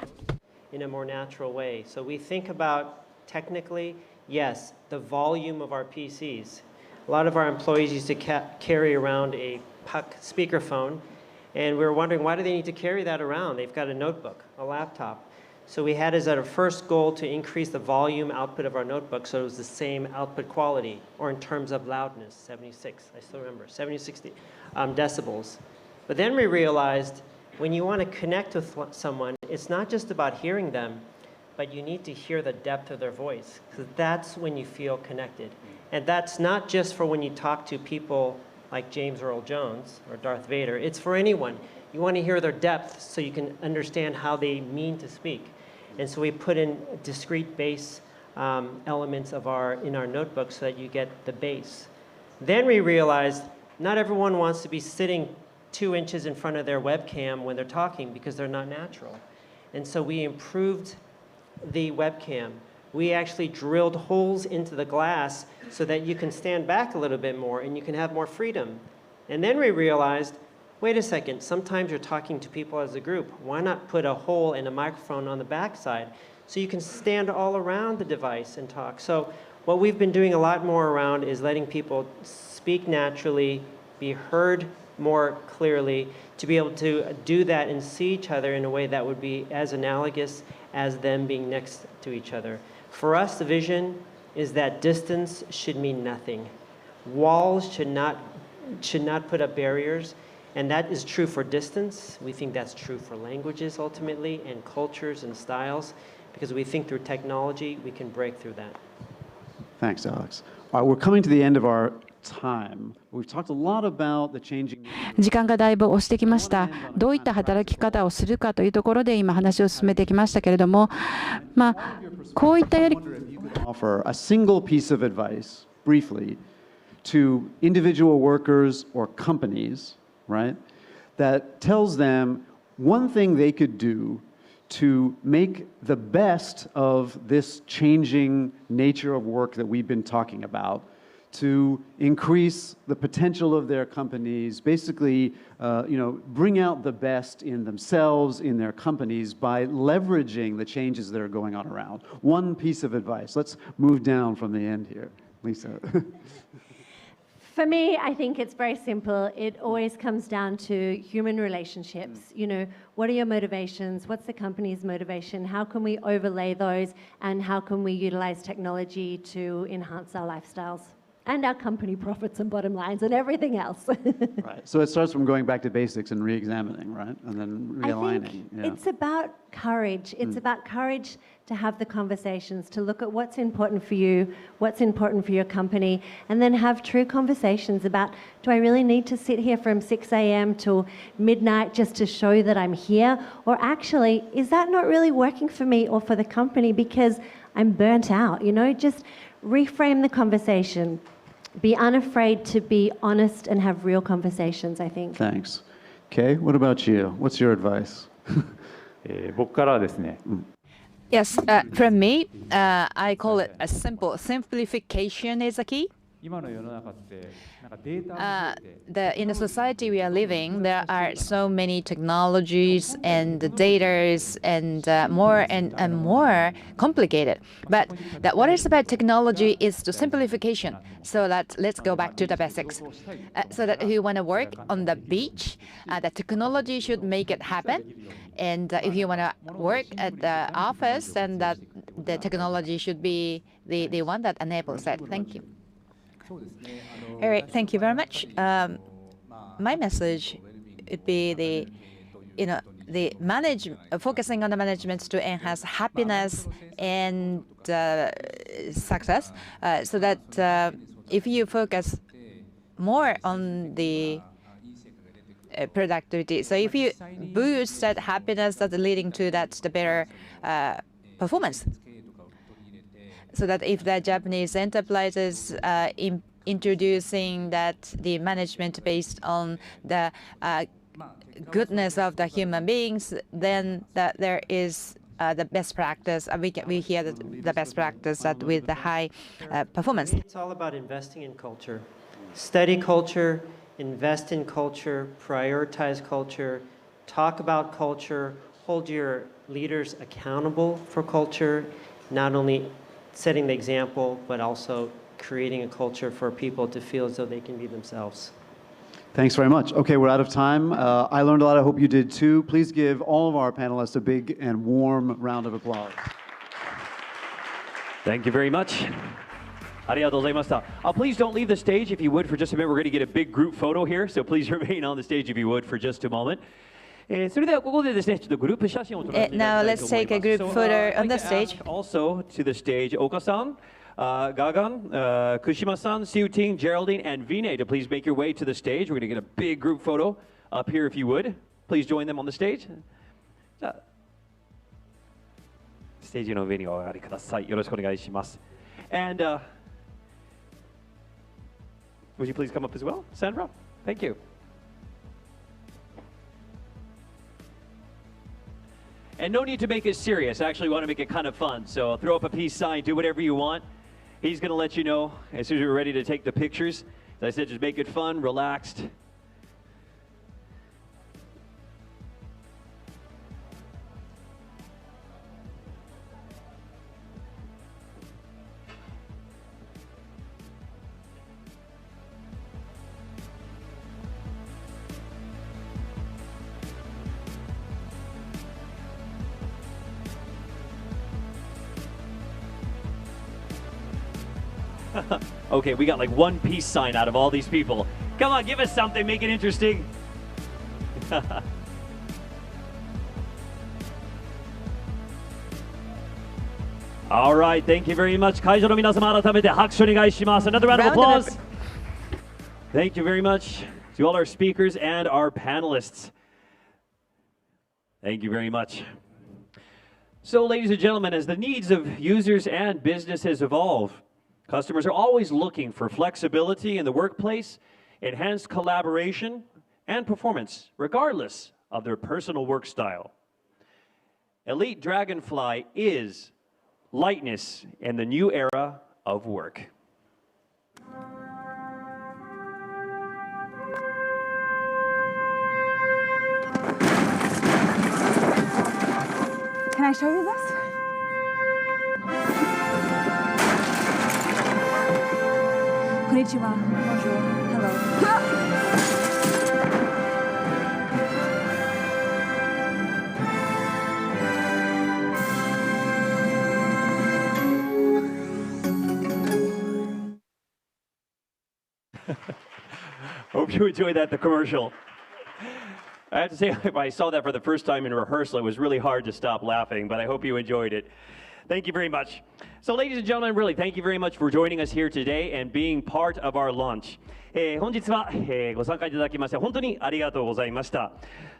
Speaker 4: in a more natural way. So we think about technically, yes, the volume of our PCs. A lot of our employees used to carry around a puck speakerphone, and we were wondering, why do they need to carry that around? They've got a notebook, a laptop. So we had as our first goal to increase the volume output of our notebook so it was the same output quality, or in terms of loudness, 76, I still remember, 60 decibels. But then we realized when you want to connect with someone, it's not just about hearing them, but you need to hear the depth of their voice, because that's when you feel connected. And that's not just for when you talk to people like James Earl Jones or Darth Vader. It's for anyone. You want to hear their depth so you can understand how they mean to speak. And so we put in discrete bass elements in our notebook so that you get the bass. Then we realized not everyone wants to be sitting 2 inches in front of their webcam when they're talking because they're not natural. And so we improved the webcam. We actually drilled holes into the glass so that you can stand back a little bit more and you can have more freedom. And then we realized, wait a second, sometimes you're talking to people as a group. Why not put a hole and a microphone on the back side so you can stand all around the device and talk? So what we've been doing a lot more around is letting people speak naturally, be heard more clearly, to be able to do that and see each other in a way that would be as analogous as them being next to each other. For us, the vision is that distance should mean nothing. Walls should not put up barriers, and that is true for distance. We think that's true for languages ultimately, and cultures and styles, because we think through technology we can break through that.
Speaker 8: Thanks, Alex. All right, we're coming to the end of our time. We've talked a lot about the changing.
Speaker 11: 時間がだいぶ押してきました。どういった働き方をするかというところで今話を進めてきましたけれども、こういったやり
Speaker 8: offer a single piece of advice briefly to individual workers or companies, right? That tells them one thing they could do to make the best of this changing nature of work that we've been talking about, to increase the potential of their companies, basically, bring out the best in themselves, in their companies, by leveraging the changes that are going on around. One piece of advice. Let's move down from the end here. Lisa.
Speaker 9: For me, I think it's very simple. It always comes down to human relationships. What are your motivations? What's the company's motivation? How can we overlay those? And how can we utilize technology to enhance our lifestyles? And our company profits and bottom lines and everything else.
Speaker 8: Right. So it starts from going back to basics and re-examining, right? And then realigning.
Speaker 9: I think it's about courage. It's about courage to have the conversations, to look at what's important for you, what's important for your company, and then have true conversations about, do I really need to sit here from 6 a.m. till midnight just to show that I'm here? Or actually, is that not really working for me or for the company because I'm burnt out? Just reframe the conversation. Be unafraid to be honest and have real conversations, I think.
Speaker 8: Thanks. Kei, what about you? What's your advice?
Speaker 10: 僕からはですね。
Speaker 11: Yes, from me, I call it a simple simplification is the key.
Speaker 10: 今の世の中ってなんかデータも増えて
Speaker 11: In the society we are living, there are so many technologies and data and more complicated. But what is about technology is the simplification. So let's go back to the basics. So that if you want to work on the beach, the technology should make it happen. And if you want to work at the office, then the technology should be the one that enables that. Thank you. All right, thank you very much. My message would be the focusing on the management to enhance happiness and success, so that if you focus more on the productivity, so if you boost that happiness, that's leading to the better performance. So that if the Japanese enterprises introducing the management based on the goodness of the human beings, then there is the best practice. We hear the best practice that with the high performance.
Speaker 4: It's all about investing in culture. Study culture, invest in culture, prioritize culture, talk about culture, hold your leaders accountable for culture, not only setting the example, but also creating a culture for people to feel as though they can be themselves.
Speaker 8: Thanks very much. Okay, we're out of time. I learned a lot. I hope you did too. Please give all of our panelists a big and warm round of applause.
Speaker 1: Thank you very much. Please don't leave the stage if you would for just a minute. We're going to get a big group photo here, so please remain on the stage if you would for just a moment. Now
Speaker 11: let's take a group photo on the stage.
Speaker 1: Also to the stage, Oka-san, Gagan, Kushima-san, Siu-Ting, Geraldine, and Vinay to please make your way to the stage. We're going to get a big group photo up here if you would. Please join them on the stage. Stageの上にお上がりください。よろしくお願いします。And would you please come up as well, Sandra? Thank you. And no need to make it serious. I actually want to make it kind of fun. So throw up a peace sign, do whatever you want. He's going to let you know as soon as we're ready to take the pictures. As I said, just make it fun, relaxed. Okay, we got like one peace sign out of all these people. Come on, give us something, make it interesting. All right, thank you very much. Another round of applause. Thank you very much to all our speakers and our panelists. Thank you very much. So, ladies and gentlemen, as the needs of users and businesses evolve, customers are always looking for flexibility in the workplace, enhanced collaboration, and performance, regardless of their personal work style. Elite Dragonfly is lightness in the new era of work.
Speaker 12: Can I show you this? Konnichiwa. Bonjour. Hello.
Speaker 1: Hope you enjoyed that, the commercial. I have to say, if I saw that for the first time in rehearsal, it was really hard to stop laughing, but I hope you enjoyed it. Thank you very much. So, ladies and gentlemen, really, thank you very much for joining us here today and being part of our launch. 本日はご参加いただきまして本当にありがとうございました。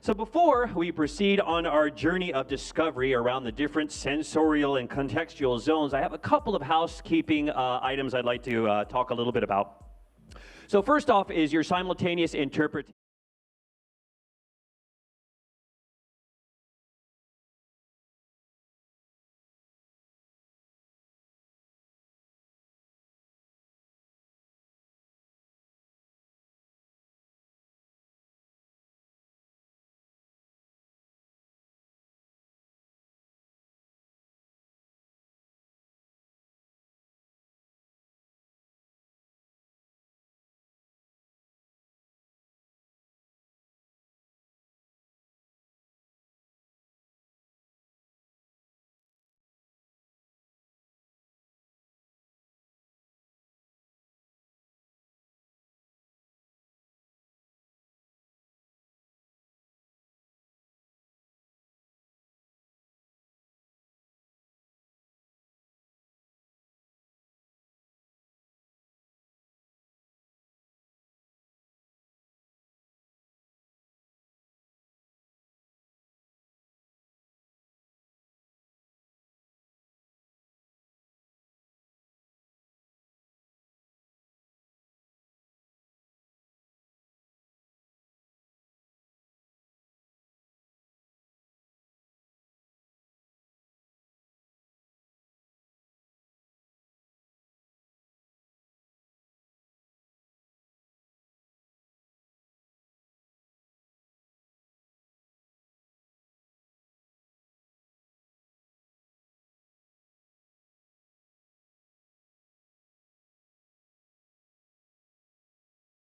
Speaker 1: So before we proceed on our journey of discovery around the different sensorial and contextual zones, I have a couple of housekeeping items I'd like to talk a little bit about. So first off is your simultaneous interpretation.